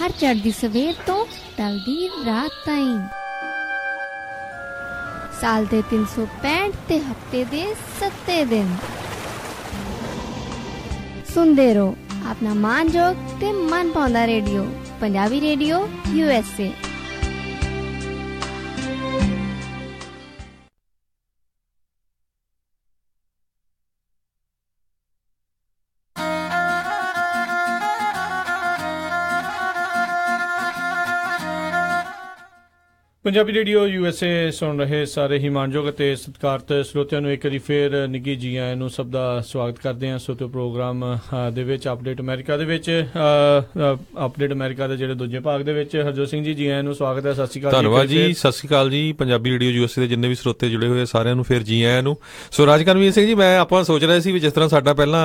हर चढ़दी सवेर तो ढलदी रात ताईं। साल दे 365 ते हफ्ते दे 7 दिन सुनदे रहो अपना मानजोग ते मन पाउंदा radio, Punjabi radio USA। Punjabi radio USA सुन रहे सारे ही मानयोग ਅਤੇ ਸਤਿਕਾਰਤ ਸਰੋਤਿਆਂ ਨੂੰ ਇੱਕ ਵਾਰੀ ਫੇਰ ਨਿੱਘੀ ਜੀ ਆਇਆਂ ਨੂੰ ਸਭ ਦਾ ਸਵਾਗਤ ਕਰਦੇ ਹਾਂ। ਸੋ ਤੇ ਪ੍ਰੋਗਰਾਮ ਦੇ ਵਿੱਚ ਅਪਡੇਟ ਅਮਰੀਕਾ ਦੇ ਵਿੱਚ ਅਪਡੇਟ ਅਮਰੀਕਾ ਦੇ ਜਿਹੜੇ ਦੂਜੇ ਭਾਗ ਦੇ ਵਿੱਚ ਹਰਜੋਤ ਸਿੰਘ ਜੀ ਆਇਆਂ ਨੂੰ ਸਵਾਗਤ ਹੈ। ਸਤਿ ਸ਼੍ਰੀ ਅਕਾਲ। ਧੰਨਵਾਦ ਜੀ, ਸਤਿ ਸ਼੍ਰੀ ਅਕਾਲ ਜੀ। ਪੰਜਾਬੀ ਰੇਡੀਓ USA ਦੇ ਜਿੰਨੇ ਵੀ ਸਰੋਤੇ ਜੁੜੇ ਹੋਏ ਸਾਰਿਆਂ ਨੂੰ ਫਿਰ ਜੀ ਆਇਆਂ ਨੂੰ। ਸੋ ਰਾਜਕਰਮਵੀਰ ਸਿੰਘ ਜੀ, ਮੈਂ ਆਪਾਂ ਸੋਚ ਰਹੇ ਸੀ ਵੀ ਜਿਸ ਤਰ੍ਹਾਂ ਸਾਡਾ ਪਹਿਲਾਂ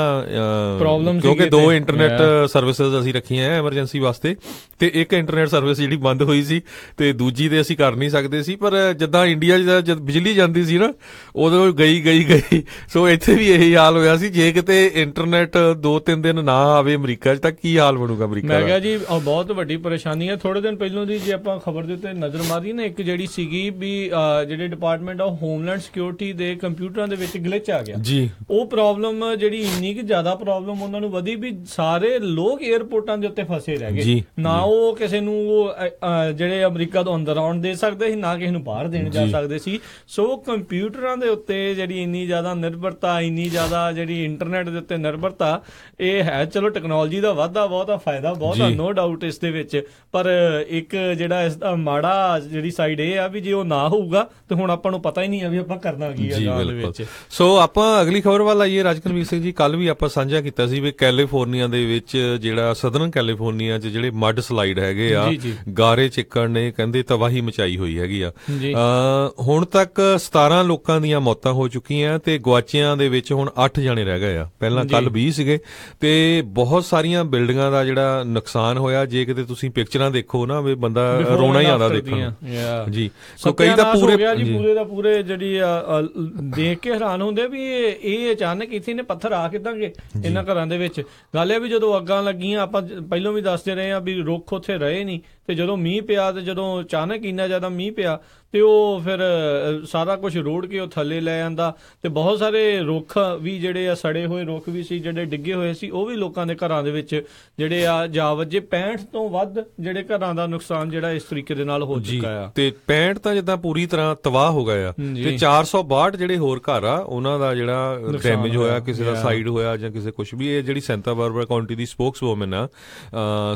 ਪ੍ਰੋਬਲਮ ਕਿਉਂਕਿ 2 ਇੰਟਰਨੈਟ ਸਰਵਿਸਿਜ਼ ਅਸੀਂ ਰੱਖੀਆਂ ਐਮਰਜੈਂਸੀ ਵਾਸਤੇ, ਤੇ ਇੱਕ ਇੰਟਰਨੈਟ ਸਰਵਿਸ ਜਿਹੜੀ ਬੰਦ ਹੋਈ ਸੀ ਤੇ ਦੂਜੀ ਤੇ ਅਸੀਂ ਕਰ ਨਹੀਂ ਸਕਦੇ ਸੀ, ਪਰ ਜਿੱਦਾਂ ਇੰਡੀਆ ਜਦ ਬਿਜਲੀ ਜਾਂਦੀ ਸੀ ਨਾ ਉਦੋਂ ਗਈ ਸੋ ਇੱਥੇ ਵੀ ਇਹੀ ਹਾਲ ਹੋਇਆ ਸੀ। ਜੇ ਕਿਤੇ ਇੰਟਰਨੈਟ 2-3 ਦਿਨ ਨਾ ਆਵੇ ਅਮਰੀਕਾ 'ਚ ਤਾਂ ਕੀ ਹਾਲ ਬਣੂਗਾ ਅਮਰੀਕਾ ਦਾ? ਮੈਂ ਕਿਹਾ ਜੀ ਬਹੁਤ ਵੱਡੀ ਪਰੇਸ਼ਾਨੀ ਹੈ। ਥੋੜੇ ਦਿਨ ਪਹਿਲਾਂ ਦੀ ਜੇ ਆਪਾਂ ਖਬਰ ਦੇ ਉੱਤੇ ਨਜ਼ਰ ਮਾਰੀ ਨਾ, ਇੱਕ ਜਿਹੜੀ ਸੀਗੀ ਵੀ ਜਿਹੜੇ ਡਿਪਾਰਟਮੈਂਟ ਆਫ ਹੋਮਲੈਂਡ ਸਿਕਿਉਰਿਟੀ ਦੇ ਕੰਪਿਊਟਰਾਂ ਦੇ ਵਿੱਚ ਗਲਿਚ ਆ ਗਿਆ ਜੀ। ਉਹ ਪ੍ਰੋਬਲਮ ਜਿਹੜੀ ਇੰਨੀ ਕਿ ਜ਼ਿਆਦਾ ਪ੍ਰੋਬਲਮ ਉਹਨਾਂ ਨੂੰ ਵਧੀ ਵੀ ਸਾਰੇ ਲੋਕ ਏਅਰਪੋਰਟਾਂ ਦੇ ਉੱਤੇ ਫਸੇ ਰਹਿ ਗਏ। ਨਾ ਉਹ ਕਿਸੇ ਨੂੰ ਜਿਹੜੇ ਅਮਰੀਕਾ ਤੋਂ ਅੰਦਰ ਆਉਣ ਦੇ ਸਕਦੇ ਸੀ, ਨਾ ਕਿਸੇ ਨੂੰ ਬਾਹਰ ਦੇਣ ਜਾ ਸਕਦੇ ਸੀ। ਸੋ ਕੰਪਿਊਟਰਾਂ ਦੇ ਉੱਤੇ ਜਿਹੜੀ ਇੰਨੀ ਜ਼ਿਆਦਾ ਨਿਰਭਰਤਾ, ਇੰਨੀ ਜ਼ਿਆਦਾ ਜਿਹੜੀ ਇੰਟਰਨੈਟ ਦੇ ਉੱਤੇ ਨਿਰਭਰਤਾ, ਇਹ ਹੈ ਚਲੋ ਟੈਕਨੋਲੋਜੀ ਦਾ ਵਾਧਾ ਬਹੁਤ ਆ, ਫਾਇਦਾ ਬਹੁਤ ਆ, ਨੋ ਡਾਊਟ ਇਸ ਦੇ ਵਿੱਚ। ਪਰ ਇੱਕ ਜਿਹੜਾ ਇਸ ਦਾ ਮਾੜਾ ਜਿਹੜੀ ਸਾਈਡ ਇਹ ਆ ਵੀ ਜੇ ਉਹ ਨਾ ਹੋਊਗਾ ਤੇ ਹੁਣ ਆਪਾਂ ਨੂੰ ਪਤਾ ਹੀ ਨਹੀਂ ਆ ਵੀ ਆਪਾਂ ਕਰਨਾ ਕੀ ਹੈ ਗਾਲ ਵਿੱਚ। ਸੋ ਆਪਾਂ ਅਗਲੀ ਖਬਰ ਵੱਲ ਆਈਏ। ਰਾਜਕਰਮਵੀਰ ਸਿੰਘ ਜੀ, ਕੱਲ ਵੀ ਆਪਾਂ ਸਾਂਝਾ ਕੀਤਾ ਸੀ ਵੀ ਕੈਲੀਫੋਰਨੀਆ ਦੇ ਵਿੱਚ ਜਿਹੜਾ ਸਦਰਨ ਕੈਲੀਫੋਰਨੀਆ 'ਚ ਜਿਹੜੇ ਮੱਡ ਸਲਾਈਡ ਹੈਗੇ ਆ, ਗਾਰੇ ਚਿੱਕੜ ਨੇ ਕਹਿੰਦੇ ਤਬਾਹੀ ਮਚਾਈ ਹੋਈ ਹੈਗੀ ਆ। ਹੁਣ ਤੱਕ 17 ਲੋਕਾਂ ਦੀਆਂ ਮੌਤਾਂ ਹੋ ਚੁੱਕੀਆਂ ਤੇ ਗਵਾਚਿਆਂ ਦੇ ਵਿੱਚ ਹੁਣ 8 ਜਾਣੇ ਰਹਿ ਗਏ ਆ। ਪਹਿਲਾਂ ਕੱਲ 20 ਸੀਗੇ ਤੇ ਬਹੁਤ ਸਾਰੀਆਂ ਬਿਲਡਿੰਗਾਂ ਦਾ ਜਿਹੜਾ ਨੁਕਸਾਨ ਹੋਇਆ। ਜੇ ਕਿਤੇ ਤੁਸੀਂ ਪਿਕਚਰਾਂ ਦੇਖੋ ਨਾ ਵੀ ਬੰਦਾ ਰੋਣਾ ਹੀ ਆਉਂਦਾ ਦੇਖਣ ਜੀ। ਸੋ ਕਈ ਤਾਂ ਪੂਰੇ ਦਾ ਪੂਰੇ ਜਿਹੜੀ ਦੇਖ ਕੇ ਹੈਰਾਨ ਹੁੰਦੇ ਵੀ ਇਹ ਅਚਾਨਕ ਇੱਥੇ ਨੇ ਪੱਥਰ ਆ ਕਿੱਦਾਂ ਗਏ ਇਹਨਾਂ ਘਰਾਂ ਦੇ ਵਿੱਚ। ਗੱਲ ਇਹ ਵੀ ਜਦੋਂ ਅੱਗਾਂ ਲੱਗੀਆਂ, ਆਪਾਂ ਪਹਿਲਾਂ ਵੀ ਦੱਸਦੇ ਰਹੇ ਆ ਵੀ ਰੁੱਖ ਉੱਥੇ ਰਹੇ ਨਹੀਂ, ਤੇ ਜਦੋਂ ਮੀਂਹ ਪਿਆ ਤੇ ਜਦੋਂ ਅਚਾਨਕ ਇੰਨਾ ਜ਼ਿਆਦਾ ਮੀਂਹ ਪਿਆ ਤੇ ਉਹ ਫਿਰ ਸਾਰਾ ਕੁਝ ਰੋੜ ਕੇ ਉਹ ਥੱਲੇ ਲੈ ਜਾਂਦਾ। ਤੇ ਬਹੁਤ ਸਾਰੇ ਰੁੱਖ ਵੀ ਜਿਹੜੇ ਆ, ਸੜੇ ਹੋਏ ਰੁੱਖ ਵੀ ਸੀ ਜਿਹੜੇ ਡਿੱਗੇ ਹੋਏ ਸੀ, ਉਹ ਵੀ ਲੋਕਾਂ ਦੇ ਘਰਾਂ ਦੇ ਵਿੱਚ ਜਿਹੜੇ ਆ ਜਾ ਵੱਜੇ। 65 ਤੋਂ ਵੱਧ ਜਿਹੜੇ ਘਰਾਂ ਦਾ ਨੁਕਸਾਨ ਜਿਹੜਾ ਇਸ ਤਰੀਕੇ ਦੇ ਨਾਲ ਹੋ ਚੁੱਕਾ ਆ। ਤੇ 65 ਤਾਂ ਜਿੱਦਾਂ ਪੂਰੀ ਤਰ੍ਹਾਂ ਤਬਾਹ ਹੋ ਗਏ ਆ, ਤੇ 462 ਜਿਹੜੇ ਹੋਰ ਘਰ ਆ ਉਹਨਾਂ ਦਾ ਜਿਹੜਾ ਡੈਮੇਜ ਹੋਇਆ, ਕਿਸੇ ਦਾ ਸਾਈਡ ਹੋਇਆ ਜਾਂ ਕਿਸੇ ਕੁਛ ਵੀ। ਇਹ ਜਿਹੜੀ ਸੈਂਟਾ ਬਾਰਬਰਾ ਕਾਉਂਟੀ ਦੀ ਸਪੋਕਸਵੂਮਨ ਆ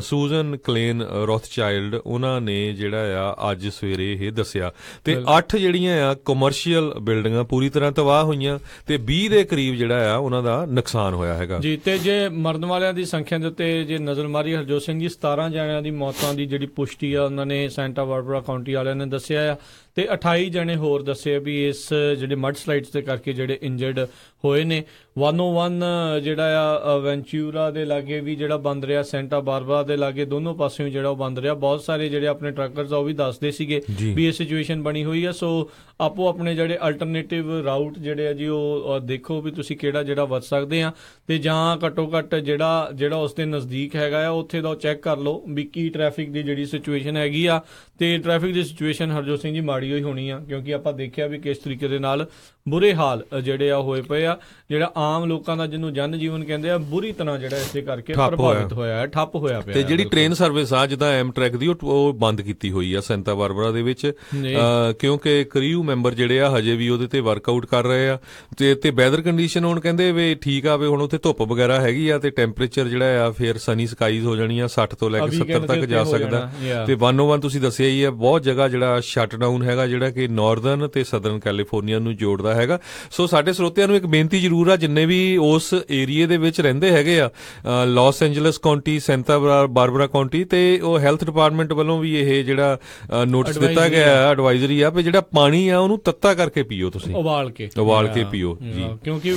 ਸੂਜ਼ਨ ਕਲੇਨ ਰੋਥਚਾਈਲਡ, ਉਹਨਾਂ ਨੇ ਜਿਹੜਾ ਆ ਅੱਜ ਸਵੇਰੇ ਇਹ ਦੱਸਿਆ। ਤੇ 8 ਜਿਹੜੀਆਂ ਆ ਕਮਰਸ਼ੀਅਲ ਬਿਲਡਿੰਗਾਂ ਪੂਰੀ ਤਰ੍ਹਾਂ ਤਬਾਹ ਹੋਈਆਂ ਤੇ 20 ਦੇ ਕਰੀਬ ਜਿਹੜਾ ਆ ਉਹਨਾਂ ਦਾ ਨੁਕਸਾਨ ਹੋਇਆ ਹੈਗਾ ਜੀ। ਤੇ ਜੇ ਮਰਨ ਵਾਲਿਆਂ ਦੀ ਸੰਖਿਆ ਦੇ ਉੱਤੇ ਜੇ ਨਜ਼ਰ ਮਾਰੀ ਹਰਜੋਤ ਸਿੰਘ ਜੀ, 17 ਜਣਿਆਂ ਦੀ ਮੌਤਾਂ ਦੀ ਜਿਹੜੀ ਪੁਸ਼ਟੀ ਆ ਉਹਨਾਂ ਨੇ ਸੈਂਟਾ ਬਾਰਬਰਾ ਕਾਉਂਟੀ ਵਾਲਿਆਂ ਨੇ ਦੱਸਿਆ ਆ, ਤੇ 28 ਜਣੇ ਹੋਰ ਦੱਸੇ ਵੀ ਇਸ ਜਿਹੜੇ ਮੱਡ ਸਲਾਈਡਸ ਦੇ ਕਰਕੇ ਜਿਹੜੇ ਇੰਜਰਡ ਹੋਏ ਨੇ। 101 ਜਿਹੜਾ ਆ ਵੈਂਚੂਰਾ ਦੇ ਲਾਗੇ ਵੀ ਜਿਹੜਾ ਬੰਦ ਰਿਹਾ, ਸੈਂਟਾ ਬਾਰਬਰਾ ਦੇ ਲਾਗੇ, ਦੋਨੋਂ ਪਾਸਿਓਂ ਜਿਹੜਾ ਉਹ ਬੰਦ ਰਿਹਾ। ਬਹੁਤ ਸਾਰੇ ਜਿਹੜੇ ਆਪਣੇ ਟਰੱਕਰਸ ਆ ਉਹ ਵੀ ਦੱਸਦੇ ਸੀਗੇ ਵੀ ਇਹ ਸਿਚੁਏਸ਼ਨ ਬਣੀ ਹੋਈ ਆ। ਸੋ ਆਪੋ ਆਪਣੇ ਜਿਹੜੇ ਅਲਟਰਨੇਟਿਵ ਰਾਊਟ ਜਿਹੜੇ ਆ ਜੀ ਉਹ ਦੇਖੋ ਵੀ ਤੁਸੀਂ ਕਿਹੜਾ ਜਿਹੜਾ ਵਰਤ ਸਕਦੇ ਆ, ਤੇ ਜਾਂ ਘੱਟੋ ਘੱਟ ਜਿਹੜਾ ਉਸ ਦੇ ਨਜ਼ਦੀਕ ਹੈਗਾ ਆ ਉੱਥੇ ਦਾ ਉਹ ਚੈੱਕ ਕਰ ਲਓ ਵੀ ਕੀ ਟ੍ਰੈਫਿਕ ਦੀ ਜਿਹੜੀ ਸਿਚੁਏਸ਼ਨ ਹੈਗੀ ਆ। ਤੇ ਟ੍ਰੈਫਿਕ ਦੀ ਸਿਚੁਏਸ਼ਨ ਹਰਜੋਤ ਸਿੰਘ ਜੀ ਮਾੜੀ ਹੋਈ ਹੋਣੀ ਆ, ਕਿਉਂਕਿ ਆਪਾਂ ਦੇਖਿਆ ਵੀ ਕਿਸ ਤਰੀਕੇ ਦੇ ਨਾਲ ਬੁਰੇ ਹਾਲ ਜਿਹੜੇ ਆ ਹੋਏ ਪਏ ਆ। ਜਿਹੜਾ ਆਮ ਲੋਕਾਂ ਦਾ ਜਿਹਨੂੰ ਜਨ ਜੀਵਨ ਕਹਿੰਦੇ ਆ, ਬੁਰੀ ਤਰ੍ਹਾਂ ਜਿਹੜਾ ਇਸੇ ਕਰਕੇ ਪ੍ਰਭਾਵਿਤ ਹੋਇਆ ਹੈ, ਠੱਪ ਹੋਇਆ ਪਿਆ। ਤੇ ਜਿਹੜੀ ਟ੍ਰੇਨ ਸਰਵਿਸ ਆ ਜਿੱਦਾਂ ਐਮਟ੍ਰੈਕ ਦੀ ਉਹ ਬੰਦ ਕੀਤੀ ਹੋਈ ਆ ਸੈਂਟਾ ਬਾਰਬਰਾ ਦੇ ਵਿੱਚ, ਕਿਉਂਕਿ ਕ੍ਰਿਊ ਮੈਂਬਰ ਜਿਹੜੇ ਆ ਹਜੇ ਵੀ ਉਹਦੇ ਤੇ ਵਰਕਆਊਟ ਕਰ ਰਹੇ ਆ। ਤੇ ਵੈਦਰ ਕੰਡੀਸ਼ਨ ਹੁਣ ਕਹਿੰਦੇ ਵੀ ਠੀਕ ਆ, ਵੀ ਹੁਣ ਉੱਥੇ ਧੁੱਪ ਵਗੈਰਾ ਹੈਗੀ ਆ ਤੇ ਟੈਂਪਰੇਚਰ ਜਿਹੜਾ ਆ ਫਿਰ ਸਨੀ ਸਕਾਈਜ਼ ਹੋ ਜਾਣੀ ਆ, 60 ਤੋਂ ਲੈ ਕੇ 70 ਤੱਕ ਜਾ ਸਕਦਾ। ਤੇ 101 ਤੁਸੀਂ ਦੱਸਿਆ ਹੀ ਆ, ਬਹੁਤ ਜਗ੍ਹਾ ਜਿਹੜਾ ਸ਼ਟ ਡਾਊਨ ਹੈਗਾ ਜਿਹੜਾ ਕਿ ਨਾਰਦਰਨ ਤੇ ਸਦਰਨ ਕੈਲੀਫੋਰਨੀਆ ਨੂੰ ਜੋੜਦਾ ਹੈਗਾ। ਸੋ ਸਾਡੇ ਸਰੋਤਿਆਂ ਨੂੰ ਇੱਕ ਬੇਨਤੀ ਜ਼ਰੂਰ ਆ, ਜਿੰਨੇ ਵੀ ਉਸ ਏਰੀਏ ਦੇ ਵਿੱਚ ਰਹਿੰਦੇ ਹੈਗੇ ਆ, Los Angeles County, Santa Barbara County, ਤੇ ਉਹ ਹੈਲਥ ਡਿਪਾਰਟਮੈਂਟ ਵੱਲੋਂ ਵੀ ਇਹ ਜਿਹੜਾ ਨੋਟਿਸ ਦਿੱਤਾ ਗਿਆ ਐਡਵਾਈਜ਼ਰੀ ਆ ਵੀ ਜਿਹੜਾ ਪਾਣੀ ਆ ਉਹਨੂੰ ਤੱਤਾ ਕਰਕੇ ਪੀਓ, ਤੁਸੀਂ ਉਬਾਲ ਕੇ ਪੀਓ ਜੀ। ਕਿਉਂਕਿ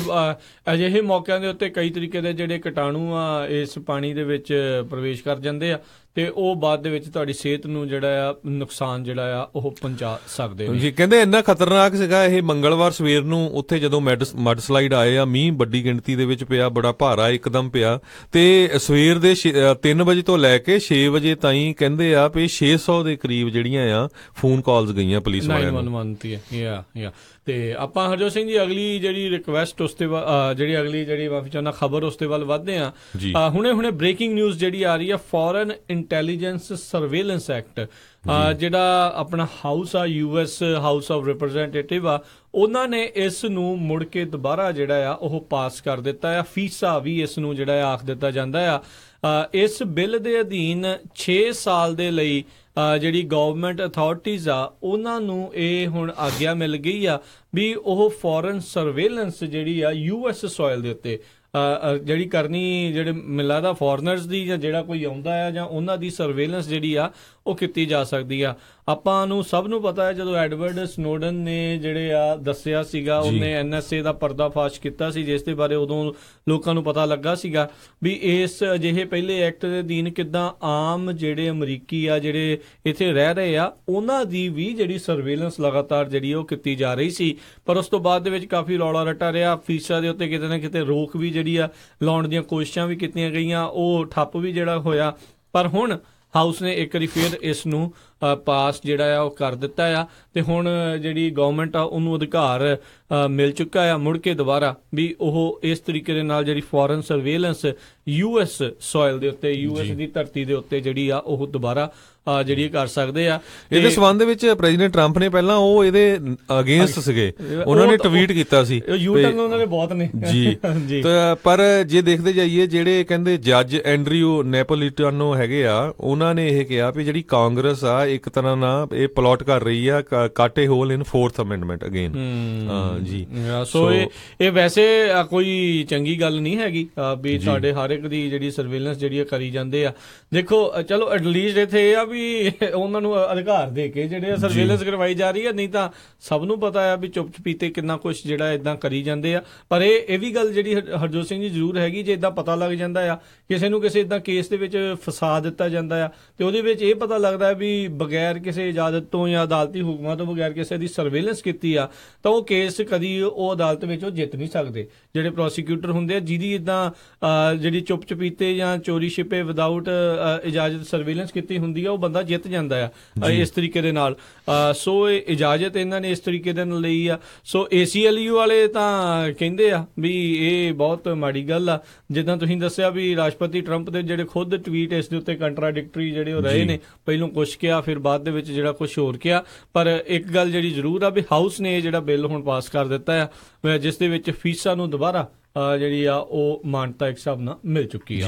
ਅਜਿਹੇ ਮੌਕਿਆਂ ਦੇ ਉੱਤੇ ਕਈ ਤਰੀਕੇ ਦੇ ਜਿਹੜੇ ਕੀਟਾਣੂ ਆ ਇਸ ਪਾਣੀ ਦੇ ਵਿੱਚ ਪ੍ਰਵੇਸ਼ ਕਰ ਜਾਂਦੇ ਆ ਤੇ ਉਹ ਬਾਅਦ ਦੇ ਵਿੱਚ ਤੁਹਾਡੀ ਸਿਹਤ ਨੂੰ ਜਿਹੜਾ ਆ ਨੁਕਸਾਨ ਜਿਹੜਾ ਆ ਉਹ ਪਹੁੰਚਾ ਸਕਦੇ ਨੇ ਜੀ। ਕਹਿੰਦੇ ਇੰਨਾ ਖਤਰਨਾਕ ਸੀਗਾ ਇਹ। ਮੰਗਲਵਾਰ ਸਵੇਰ ਨੂੰ ਉੱਥੇ ਜਦੋਂ ਮੱਡ ਸਲਾਈਡ ਆਏ ਆ, ਮੀਂਹ ਵੱਡੀ ਗਿਣਤੀ ਦੇ ਵਿੱਚ ਪਿਆ, ਬੜਾ ਭਾਰਾ ਇੱਕਦਮ ਪਿਆ, ਤੇ ਸਵੇਰ ਦੇ 3 ਵਜੇ ਤੋਂ ਲੈ ਕੇ 6 ਵਜੇ ਤਾਈਂ ਕਹਿੰਦੇ ਆ ਵੀ 600 ਦੇ ਕਰੀਬ ਜਿਹੜੀਆਂ ਆ ਫੋਨ ਕਾਲਸ ਗਈਆਂ ਪੁਲਿਸ ਵਾਲਿਆਂ ਨੂੰ। 911 ਯਾ ਤੇ ਆਪਾਂ ਹਰਜੋਤ ਸਿੰਘ ਜੀ ਅਗਲੀ ਜਿਹੜੀ ਰਿਕਵੈਸਟ ਉਸ ਤੇ ਜਿਹੜੀ ਅਗਲੀ ਜਿਹੜੀ ਮਾਫੀ ਚਾਹੁੰਦਾ ਖਬਰ ਉਸ ਤੇ ਵੱਲ ਵਧਦੇ ਆ। ਹੁਣੇ ਬ੍ਰੇਕਿੰਗ ਨਿਊਜ਼ ਜਿਹੜੀ ਆ ਰਹੀ ਆ, ਫੋਰਨ ਇੰਟੈਲੀਜੈਂਸ ਸਰਵੇਲੈਂਸ ਐਕਟ ਜਿਹੜਾ ਆਪਣਾ ਹਾਊਸ ਆ, US ਹਾਊਸ ਆਫ ਰਿਪਰੈਜ਼ੈਂਟੇਟਿਵ ਆ, ਉਹਨਾਂ ਨੇ ਇਸ ਨੂੰ ਮੁੜ ਕੇ ਦੁਬਾਰਾ ਜਿਹੜਾ ਆ ਉਹ ਪਾਸ ਕਰ ਦਿੱਤਾ ਆ। ਫੀਸਾ ਵੀ ਇਸ ਨੂੰ ਜਿਹੜਾ ਆ ਆਖ ਦਿੱਤਾ ਜਾਂਦਾ ਆ। ਇਸ ਬਿੱਲ ਦੇ ਅਧੀਨ 6 ਸਾਲ ਦੇ ਲਈ ਜਿਹੜੀ ਗਵਰਨਮੈਂਟ ਅਥਾਰਟੀਜ਼ ਆ ਉਹਨਾਂ ਨੂੰ ਇਹ ਹੁਣ ਆਗਿਆ ਮਿਲ ਗਈ ਆ ਵੀ ਉਹ ਫੋਰਨ ਸਰਵੇਲੈਂਸ ਜਿਹੜੀ ਆ US ਸੋਇਲ ਦੇ ਉੱਤੇ ਜਿਹੜੀ ਕਰਨੀ, ਜਿਹੜੇ ਮੈਨੂੰ ਲੱਗਦਾ ਫੋਰਨਰਸ ਦੀ ਜਾਂ ਜਿਹੜਾ ਕੋਈ ਆਉਂਦਾ ਆ ਜਾਂ ਉਹਨਾਂ ਦੀ ਸਰਵੇਲੈਂਸ ਜਿਹੜੀ ਆ ਉਹ ਕੀਤੀ ਜਾ ਸਕਦੀ ਆ। ਆਪਾਂ ਨੂੰ ਸਭ ਨੂੰ ਪਤਾ ਹੈ ਜਦੋਂ ਐਡਵਰਡ ਸਨੋਡਨ ਨੇ ਜਿਹੜੇ ਆ ਦੱਸਿਆ ਸੀਗਾ, ਉਹਨੇ NSA ਦਾ ਪਰਦਾਫਾਸ਼ ਕੀਤਾ ਸੀ, ਜਿਸ ਦੇ ਬਾਰੇ ਉਦੋਂ ਲੋਕਾਂ ਨੂੰ ਪਤਾ ਲੱਗਾ ਸੀਗਾ ਵੀ ਇਸ ਅਜਿਹੇ ਪਹਿਲੇ ਐਕਟ ਦੇ ਅਧੀਨ ਕਿੱਦਾਂ ਆਮ ਜਿਹੜੇ ਅਮਰੀਕੀ ਆ ਜਿਹੜੇ ਇੱਥੇ ਰਹਿ ਰਹੇ ਆ ਉਹਨਾਂ ਦੀ ਵੀ ਜਿਹੜੀ ਸਰਵੇਲੈਂਸ ਲਗਾਤਾਰ ਜਿਹੜੀ ਉਹ ਕੀਤੀ ਜਾ ਰਹੀ ਸੀ। ਪਰ ਉਸ ਤੋਂ ਬਾਅਦ ਦੇ ਵਿੱਚ ਕਾਫੀ ਰੌਲਾ ਰੱਟਾ ਰਿਹਾ। ਫੀਸਾ ਦੇ ਉੱਤੇ ਕਿਤੇ ਨਾ ਕਿਤੇ ਰੋਕ ਵੀ ਜਿਹੜੀ ਆ ਲਾਉਣ ਦੀਆਂ ਕੋਸ਼ਿਸ਼ਾਂ ਵੀ ਕੀਤੀਆਂ ਗਈਆਂ, ਉਹ ਠੱਪ ਵੀ ਜਿਹੜਾ ਹੋਇਆ। ਪਰ ਹੁਣ ਹਾਊਸ ਨੇ ਇੱਕ ਵਾਰੀ ਫਿਰ ਇਸ ਨੂੰ ਪਾਸ ਜਿਹੜਾ ਆ ਉਹ ਕਰ ਦਿੱਤਾ ਆ ਤੇ ਹੁਣ ਜਿਹੜੀ ਗਵਰਨਮੈਂਟ ਆ ਉਹਨੂੰ ਅਧਿਕਾਰ ਮਿਲ ਚੁੱਕਾ ਆ ਮੁੜ ਕੇ ਦੁਬਾਰਾ ਵੀ ਉਹ ਇਸ ਤਰੀਕੇ ਦੇ ਨਾਲ ਜਿਹੜੀ ਫੋਰਨ ਸਰਵੇਲੈਂਸ US ਸੋਇਲ ਦੇ ਉੱਤੇ, US ਦੀ ਧਰਤੀ ਦੇ ਉੱਤੇ ਜਿਹੜੀ ਆ ਉਹ ਦੁਬਾਰਾ ਜਿਹੜੀ ਕਰ ਸਕਦੇ ਆ। ਇਹਦੇ ਸਬੰਧ ਵਿੱਚ ਪ੍ਰੈਜ਼ੀਡੈਂਟ ਟਰੰਪ ਨੇ ਪਹਿਲਾਂ ਉਹ ਇਹਦੇ ਅਗੇਂਸਟ ਸੀਗੇ, ਉਹਨਾਂ ਨੇ ਟਵੀਟ ਕੀਤਾ ਸੀ। ਯੂਟਰਨ ਉਹਨਾਂ ਦੇ ਬਹੁਤ ਨੇ ਜੀ। ਪਰ ਜੇ ਦੇਖਦੇ ਜਾਈਏ ਜਿਹੜੇ ਕਹਿੰਦੇ ਜੱਜ ਐਂਡਰਿਊ ਨੈਪੋਲੀਟਾਨੋ ਹੈਗੇ ਆ, ਉਹਨਾਂ ਨੇ ਇਹ ਕਿਹਾ ਵੀ ਜਿਹੜੀ ਕਾਂਗਰਸ ਆ ਇੱਕ ਤਰ੍ਹਾਂ ਨਾਲ ਇਹ ਪਲਾਟ ਕਰ ਰਹੀ ਆ ਕੱਟ ਏ ਹੋਲ ਇਨ 4th ਅਮੈਂਡਮੈਂਟ ਅਗੇਨ। ਜੀ ਸੋ ਇਹ ਵੈਸੇ ਕੋਈ ਚੰਗੀ ਗੱਲ ਨਹੀਂ ਹੈਗੀ ਵੀ ਸਾਡੇ ਹਰ ਇੱਕ ਦੀ ਜਿਹੜੀ ਸਰਵੇਲੈਂਸ ਜਿਹੜੀ ਕਰੀ ਜਾਂਦੇ ਆ। ਦੇਖੋ ਚਲੋ ਐਟਲੀਸਟ ਇੱਥੇ ਇਹ ਆ ਵੀ ਉਹਨਾਂ ਨੂੰ ਅਧਿਕਾਰ ਦੇ ਕੇ ਜਿਹੜੇ ਸਰਵੇਲੈਂਸ ਕਰਵਾਈ ਜਾ ਰਹੀ ਹੈ, ਨਹੀਂ ਤਾਂ ਸਭ ਨੂੰ ਪਤਾ ਆ ਵੀ ਚੁੱਪ ਚਪੀਤੇ ਕਿੰਨਾ ਕੁਛ ਜਿਹੜਾ ਏਦਾਂ ਕਰੀ ਜਾਂਦੇ ਆ। ਪਰ ਇਹ ਵੀ ਗੱਲ ਜਿਹੜੀ ਹਰਜੋਤ ਸਿੰਘ ਜੀ ਜ਼ਰੂਰ ਹੈਗੀ, ਜੇ ਏਦਾਂ ਪਤਾ ਲੱਗ ਜਾਂਦਾ ਆ ਕਿਸੇ ਨੂੰ ਕਿਸੇ ਏਦਾਂ ਕੇਸ ਦੇ ਵਿੱਚ ਫਸਾ ਦਿੱਤਾ ਜਾਂਦਾ ਆ ਤੇ ਉਹਦੇ ਵਿੱਚ ਇਹ ਪਤਾ ਲੱਗਦਾ ਵੀ ਬਗੈਰ ਕਿਸੇ ਇਜਾਜ਼ਤ ਤੋਂ ਜਾਂ ਅਦਾਲਤੀ ਹੁਕਮਾਂ ਤੋਂ ਬਗੈਰ ਕਿਸੇ ਦੀ ਸਰਵੇਲੈਂਸ ਕੀਤੀ ਆ ਤਾਂ ਉਹ ਕੇਸ ਕਦੀ ਉਹ ਅਦਾਲਤ ਵਿੱਚ ਉਹ ਜਿੱਤ ਨਹੀਂ ਸਕਦੇ। ਜਿਹੜੇ ਪ੍ਰੋਸੀਕਿਊਟਰ ਹੁੰਦੇ ਆ ਜਿਹਦੀ ਏਦਾਂ ਜਿਹੜੀ ਚੁੱਪ ਚਪੀਤੇ ਜਾਂ ਚੋਰੀ ਛਿਪੇ ਵਿਦਾਊਟ ਇਜਾਜ਼ਤ ਸਰਵੇਲੈਂਸ ਕੀਤੀ ਹੁੰਦੀ ਆ ਉਹ ਬੰਦਾ ਜਿੱਤ ਜਾਂਦਾ ਆ ਇਸ ਤਰੀਕੇ ਦੇ ਨਾਲ। ਸੋ ਇਹ ਇਜਾਜ਼ਤ ਇਹਨਾਂ ਨੇ ਇਸ ਤਰੀਕੇ ਦੇ ਨਾਲ ਲਈ ਆ। ਸੋ ACLU ਵਾਲੇ ਤਾਂ ਕਹਿੰਦੇ ਆ ਵੀ ਇਹ ਬਹੁਤ ਮਾੜੀ ਗੱਲ ਆ। ਜਿੱਦਾਂ ਤੁਸੀਂ ਦੱਸਿਆ ਵੀ ਰਾਸ਼ਟਰਪਤੀ ਟਰੰਪ ਦੇ ਜਿਹੜੇ ਖੁਦ ਟਵੀਟ ਇਸ ਦੇ ਉੱਤੇ ਕੰਟਰਾਡਿਕਟਰੀ ਜਿਹੜੇ ਉਹ ਰਹੇ ਨੇ, ਪਹਿਲੋਂ ਕੁਛ ਕਿਹਾ ਫਿਰ ਬਾਅਦ ਦੇ ਵਿੱਚ ਜਿਹੜਾ ਕੁਛ ਹੋਰ ਕਿਹਾ। ਪਰ ਇੱਕ ਗੱਲ ਜਿਹੜੀ ਜ਼ਰੂਰ ਆ ਵੀ ਹਾਊਸ ਨੇ ਜਿਹੜਾ ਬਿੱਲ ਹੁਣ ਪਾਸ ਕਰ ਦਿੱਤਾ ਆ ਜਿਸ ਦੇ ਵਿੱਚ ਫੀਸਾਂ ਨੂੰ ਦੁਬਾਰਾ ਜਿਹੜੀ ਆ ਉਹ ਮਾਨਤਾ ਇੱਕ ਹਿਸਾਬ ਨਾਲ ਮਿਲ ਚੁੱਕੀ ਆ।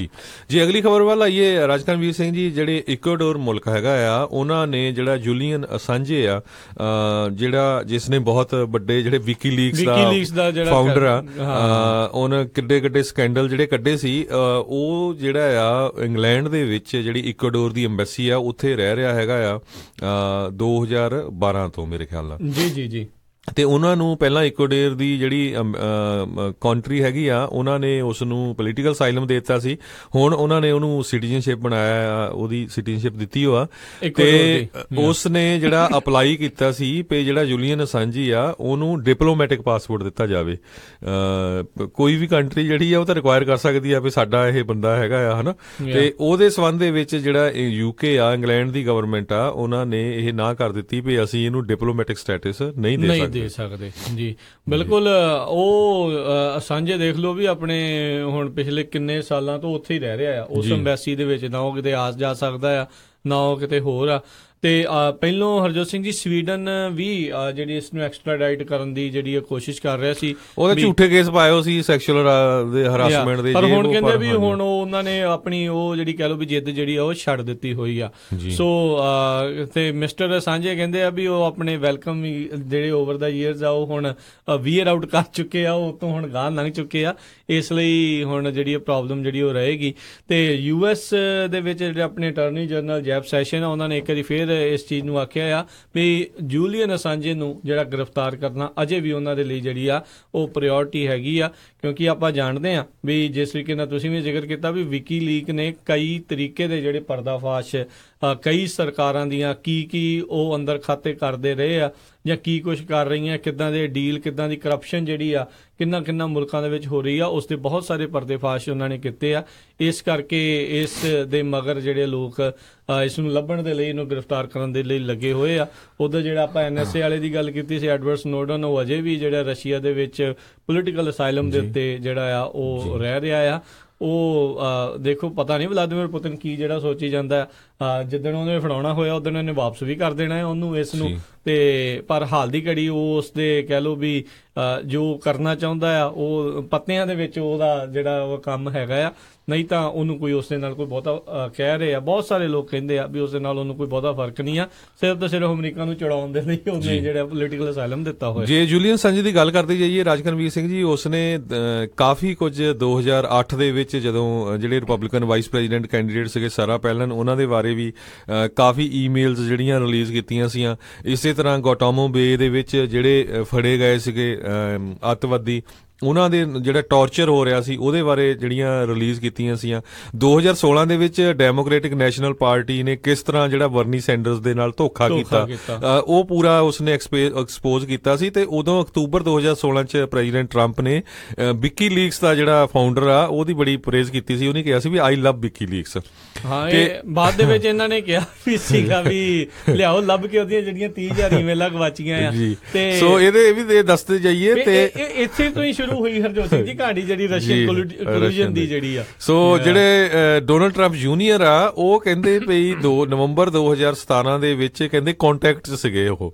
ਜੀ ਅਗਲੀ ਖਬਰ ਵੱਲ ਆਈਏ। ਰਾਜਕਰਨਵੀਰ ਸਿੰਘ ਜੀ, ਜਿਹੜੇ ਇਕੁਆਡੋਰ ਮੁਲਕ ਹੈਗਾ ਆ, ਉਹਨਾਂ ਨੇ ਜਿਹੜਾ ਜੂਲੀਅਨ ਅਸਾਂਜੇ ਆ ਜਿਹੜਾ ਜਿਸ ਨੇ ਬਹੁਤ ਵੱਡੇ ਜਿਹੜੇ ਵਿਕੀਲੀਕਸ ਦਾ ਫਾਊਂਡਰ ਆ, ਉਹਨੇ ਕਿੱਡੇ ਸਕੈਂਡਲ ਜਿਹੜੇ ਕੱਢੇ ਸੀ, ਉਹ ਜਿਹੜਾ ਆ ਇੰਗਲੈਂਡ ਦੇ ਵਿੱਚ ਜਿਹੜੀ ਇਕੁਆਡੋਰ ਦੀ ਐਮਬੈਸੀ ਆ ਉੱਥੇ ਰਹਿ ਰਿਹਾ ਹੈਗਾ ਆ 2012 ਤੋਂ ਮੇਰੇ ਖਿਆਲ ਨਾਲ। ਜੀ ਤੇ ਉਹਨਾਂ ਨੂੰ ਪਹਿਲਾਂ ਇਕੁਆਡੋਰ ਦੀ ਜਿਹੜੀ ਕੰਟਰੀ ਹੈਗੀ ਆ ਉਹਨਾਂ ਨੇ ਉਸ ਨੂੰ ਪੋਲੀਟੀਕਲ ਅਸਾਈਲਮ ਦੇ ਦਿੱਤਾ ਸੀ। ਹੁਣ ਉਹਨਾਂ ਨੇ ਉਹਨੂੰ ਸਿਟੀਜ਼ਨਸ਼ਿਪ ਬਣਾਇਆ, ਉਹਦੀ ਸਿਟੀਜ਼ਨਸ਼ਿਪ ਦਿੱਤੀ ਹੋਆ ਤੇ ਉਸ ਨੇ ਜਿਹੜਾ ਅਪਲਾਈ ਕੀਤਾ ਸੀ ਵੀ ਜਿਹੜਾ ਜੂਲੀਅਨ ਅਸਾਂਜੀ ਆ ਉਹਨੂੰ ਡਿਪਲੋਮੈਟਿਕ ਪਾਸਪੋਰਟ ਦਿੱਤਾ ਜਾਵੇ। ਕੋਈ ਵੀ ਕੰਟਰੀ ਜਿਹੜੀ ਆ ਉਹ ਤਾਂ ਰਿਕੁਆਇਰ ਕਰ ਸਕਦੀ ਆ ਵੀ ਸਾਡਾ ਇਹ ਬੰਦਾ ਹੈਗਾ ਆ, ਹਨਾ। ਤੇ ਉਹਦੇ ਸੰਬੰਧ ਦੇ ਵਿੱਚ ਜਿਹੜਾ UK ਆ, ਇੰਗਲੈਂਡ ਦੀ ਗਵਰਨਮੈਂਟ ਆ, ਉਹਨਾਂ ਨੇ ਇਹ ਨਾ ਕਰ ਦਿੱਤੀ ਵੀ ਅਸੀਂ ਇਹਨੂੰ ਡਿਪਲੋਮੈਟਿਕ ਸਟੇਟਸ ਨਹੀਂ ਦੇ ਸਕਦੇ। ਜੀ ਬਿਲਕੁਲ। ਉਹ ਸਾਂਝੇ ਦੇਖ ਲਓ ਵੀ ਆਪਣੇ ਹੁਣ ਪਿਛਲੇ ਕਿੰਨੇ ਸਾਲਾਂ ਤੋਂ ਉੱਥੇ ਹੀ ਰਹਿ ਰਿਹਾ ਆ ਉਸ ਐਮਬੈਸੀ ਦੇ ਵਿੱਚ, ਨਾ ਉਹ ਕਿਤੇ ਆਸ ਜਾ ਸਕਦਾ ਆ ਨਾ ਉਹ ਕਿਤੇ ਹੋਰ ਆ। ਤੇ ਪਹਿਲੋਂ ਹਰਜੋਤ ਸਿੰਘ ਜੀ ਸਵੀਡਨ ਵੀ ਜਿਹੜੀ ਇਸ ਨੂੰ ਐਕਸਟ੍ਰਾਡਾਈਟ ਕਰਨ ਦੀ ਜਿਹੜੀ ਕੋਸ਼ਿਸ਼ ਕਰ ਰਿਹਾ ਸੀ, ਉਹਦੇ ਝੂਠੇ ਕੇਸ ਪਾਏ ਹੋ ਸੀ ਸੈਕਸ਼ੂਅਲ ਦੇ ਹਰਾਸਮੈਂਟ ਦੇ। ਪਰ ਹੁਣ ਕਹਿੰਦੇ ਵੀ ਹੁਣ ਉਹਨਾਂ ਨੇ ਆਪਣੀ ਉਹ ਜਿਹੜੀ ਕਹਿ ਲਓ ਵੀ ਜਿੱਦ ਜਿਹੜੀ ਆ ਉਹ ਛੱਡ ਦਿੱਤੀ ਹੋਈ ਆ। ਸੋ ਤੇ ਮਿਸਟਰ ਸਾਂਝੇ ਕਹਿੰਦੇ ਆ ਵੀ ਉਹ ਆਪਣੇ ਵੈਲਕਮ ਜਿਹੜੇ ਓਵਰ ਦਾ ਈਅਰਸ ਆ ਉਹ ਹੁਣ ਵੀਅਰ ਆਊਟ ਕਰ ਚੁੱਕੇ ਆ, ਉਹ ਤੋਂ ਹੁਣ ਗਾਂਹ ਲੰਘ ਚੁੱਕੇ ਆ। ਇਸ ਲਈ ਹੁਣ ਜਿਹੜੀ ਪ੍ਰੋਬਲਮ ਜਿਹੜੀ ਉਹ ਰਹੇਗੀ। ਤੇ US ਦੇ ਵਿੱਚ ਜਿਹੜੇ ਆਪਣੇ ਅਟਾਰਨੀ ਜਨਰਲ ਜੈਫ ਸੈਸ਼ਨ ਆ, ਉਹਨਾਂ ਨੇ ਇੱਕ ਵਾਰੀ ਫੇਰ ਫਿਰ ਇਸ ਚੀਜ਼ ਨੂੰ ਆਖਿਆ ਆ ਵੀ ਜੂਲੀਅਨ ਅਸਾਂਜੇ ਨੂੰ ਜਿਹੜਾ ਗ੍ਰਿਫਤਾਰ ਕਰਨਾ ਅਜੇ ਵੀ ਉਹਨਾਂ ਦੇ ਲਈ ਜਿਹੜੀ ਆ ਉਹ ਪ੍ਰਾਇਓਰਟੀ ਹੈਗੀ ਆ, ਕਿਉਂਕਿ ਆਪਾਂ ਜਾਣਦੇ ਹਾਂ ਵੀ ਜਿਸ ਤਰੀਕੇ ਨਾਲ ਤੁਸੀਂ ਵੀ ਜ਼ਿਕਰ ਕੀਤਾ ਵੀ ਵਿਕੀ ਲੀਕ ਨੇ ਕਈ ਤਰੀਕੇ ਦੇ ਜਿਹੜੇ ਪਰਦਾਫਾਸ਼ ਕਈ ਸਰਕਾਰਾਂ ਦੀਆਂ ਕੀ ਉਹ ਅੰਦਰ ਖਾਤੇ ਕਰਦੇ ਰਹੇ ਆ ਜਾਂ ਕੀ ਕੁਛ ਕਰ ਰਹੀਆਂ, ਕਿੱਦਾਂ ਦੇ ਡੀਲ, ਕਿੱਦਾਂ ਦੀ ਕਰਪਸ਼ਨ ਜਿਹੜੀ ਆ ਕਿੰਨਾ ਮੁਲਕਾਂ ਦੇ ਵਿੱਚ ਹੋ ਰਹੀ ਆ, ਉਸ ਦੇ ਬਹੁਤ ਸਾਰੇ ਪਰਦੇਫਾਸ਼ ਉਹਨਾਂ ਨੇ ਕੀਤੇ ਆ। ਇਸ ਕਰਕੇ ਇਸ ਦੇ ਮਗਰ ਜਿਹੜੇ ਲੋਕ ਇਸ ਨੂੰ ਲੱਭਣ ਦੇ ਲਈ, ਇਹਨੂੰ ਗ੍ਰਿਫਤਾਰ ਕਰਨ ਦੇ ਲਈ ਲੱਗੇ ਹੋਏ ਆ। ਉਧਰ ਜਿਹੜਾ ਆਪਾਂ NSA ਵਾਲੇ ਦੀ ਗੱਲ ਕੀਤੀ ਸੀ, ਐਡਵਰਡ ਸਨੋਡਨ, ਉਹ ਅਜੇ ਵੀ ਜਿਹੜਾ ਰਸ਼ੀਆ ਦੇ ਵਿੱਚ ਪੋਲੀਟੀਕਲ ਅਸਾਈਲਮ ਦੇ ਉੱਤੇ ਜਿਹੜਾ ਆ ਉਹ ਰਹਿ ਰਿਹਾ ਆ। ਉਹ ਦੇਖੋ ਪਤਾ ਨਹੀਂ ਵਲਾਦੀਮੀਰ ਪੁਤਿਨ ਕੀ ਜਿਹੜਾ ਸੋਚੀ ਜਾਂਦਾ, ਜਿੱਦਣ ਉਹਨੇ ਫੜਾਉਣਾ ਹੋਇਆ ਉਦਣ ਉਹਨੇ ਵਾਪਸ ਵੀ ਕਰ ਦੇਣਾ ਉਹਨੂੰ ਇਸ ਨੂੰ, ਤੇ ਪਰ ਹਾਲ ਦੀ ਘੜੀ ਉਹ ਉਸਦੇ ਕਹਿ ਲਓ ਵੀ ਜੋ ਕਰਨਾ ਚਾਹੁੰਦਾ ਆ ਉਹ ਪੱਤਿਆਂ ਦੇ ਵਿੱਚ ਉਹਦਾ ਜਿਹੜਾ ਉਹ ਕੰਮ ਹੈਗਾ ਆ, ਨਹੀਂ ਤਾਂ ਉਹਨੂੰ ਕੋਈ ਉਸਦੇ ਨਾਲ ਕੋਈ ਬਹੁਤਾ ਕਹਿ ਰਹੇ ਆ ਬਹੁਤ ਸਾਰੇ ਲੋਕ ਕਹਿੰਦੇ ਆ ਵੀ ਉਸਦੇ ਨਾਲ ਉਹਨੂੰ ਕੋਈ ਬਹੁਤਾ ਫਰਕ ਨਹੀਂ ਆ, ਸਿਰਫ ਤੇ ਸਿਰਫ ਅਮਰੀਕਾ ਨੂੰ ਚੜਾਉਣ ਦੇ ਲਈ ਉਹਨੇ ਜਿਹੜਾ ਪੋਲੀਟੀਕਲ ਅਸਾਈਲਮ ਦਿੱਤਾ ਹੋਇਆ। ਜੇ ਜੂਲੀਅਨ ਅਸਾਂਜੇ ਦੀ ਗੱਲ ਕਰਦੇ ਜਾਈਏ ਰਾਜਕਨਵੀਰ ਸਿੰਘ ਜੀ, ਉਸਨੇ ਕਾਫੀ ਕੁਝ 2008 ਦੇ ਵਿੱਚ ਜਦੋਂ ਜਿਹੜੇ ਰਿਪਬਲਿਕਨ ਵਾਈਸ ਪ੍ਰੈਜ਼ੀਡੈਂਟ ਕੈਂਡੀਡੇਟ ਸੀਗੇ ਸਾਰਾ ਪੈਲਨ, ਉਹਨਾਂ ਦੇ ਬਾਰੇ ਵੀ ਕਾਫੀ ਈਮੇਲਸ ਜਿਹੜੀਆਂ ਰਿਲੀਜ਼ ਕੀਤੀਆਂ ਸੀਆਂ। ਇਸੇ ਤਰ੍ਹਾਂ ਗੋਟਾਮੋ ਬੇ ਦੇ ਵਿੱਚ ਜਿਹੜੇ ਫੜੇ ਗਏ ਸੀਗੇ ਅੱਤਵਾਦੀ, ਉਹਨਾਂ ਦੇ ਜਿਹੜਾ ਟਾਰਚਰ ਹੋ ਰਿਹਾ ਸੀ ਉਹਦੇ ਬਾਰੇ ਜਿਹੜੀਆਂ ਰਿਲੀਜ਼ ਕੀਤੀਆਂ ਸੀਆਂ। 2016 ਦੇ ਵਿੱਚ ਡੈਮੋਕ੍ਰੈਟਿਕ ਨੈਸ਼ਨਲ ਪਾਰਟੀ ਨੇ ਕਿਸ ਤਰ੍ਹਾਂ ਜਿਹੜਾ ਬਰਨੀ ਸੈਂਡਰਸ ਦੇ ਨਾਲ ਧੋਖਾ ਕੀਤਾ ਉਹ ਪੂਰਾ ਉਸਨੇ ਐਕਸਪੋਜ਼ ਕੀਤਾ ਸੀ। ਤੇ ਉਦੋਂ ਅਕਤੂਬਰ 2016 ਚ ਪ੍ਰੈਜ਼ੀਡੈਂਟ ਟਰੰਪ ਨੇ ਵਿਕੀ ਲੀਕਸ ਦਾ ਜਿਹੜਾ ਫਾਊਂਡਰ ਆ ਉਹਦੀ ਬੜੀ ਪ੍ਰੇਜ਼ ਕੀਤੀ ਸੀ। ਉਹਨੇ ਕਿਹਾ ਸੀ ਵੀ ਆਈ ਲਵ ਵਿਕੀ ਲੀਕਸ। ਹਾਂ, ਇਹ ਬਾਅਦ ਦੇ ਵਿੱਚ ਇਹਨਾਂ ਨੇ ਕਿਹਾ ਵੀ ਸੀਗਾ ਵੀ ਲਿਆਓ ਲੱਭ ਕੇ ਉਹਦੀਆਂ ਜਿਹੜੀਆਂ 30,000 ਈਮੇਲਾਂ ਗਵਾਚੀਆਂ ਆ। ਤੇ ਸੋ ਇਹ ਵੀ ਦੱਸਦੇ ਜਾਈਏ ਤੇ ਇੱਥੇ ਤੋਂ ਹੀ ਸ਼ੁਰੂ ਹੋਈ ਹਰਜੋਤ ਸਿੰਘ ਜੀ ਕਹਾਣੀ ਜਿਹੜੀ ਰਸ਼ੀਅਨ ਕੋਲੂਜਨ ਦੀ ਜਿਹੜੀ ਆ। ਸੋ ਜਿਹੜੇ ਡੋਨਲਡ ਟਰੰਪ ਜੂਨੀਅਰ ਆ ਉਹ ਕਹਿੰਦੇ ਵੀ 2 ਨਵੰਬਰ 2017 ਦੇ ਵਿੱਚ ਕਹਿੰਦੇ ਕੰਟੈਕਟ ਸੀਗੇ ਉਹ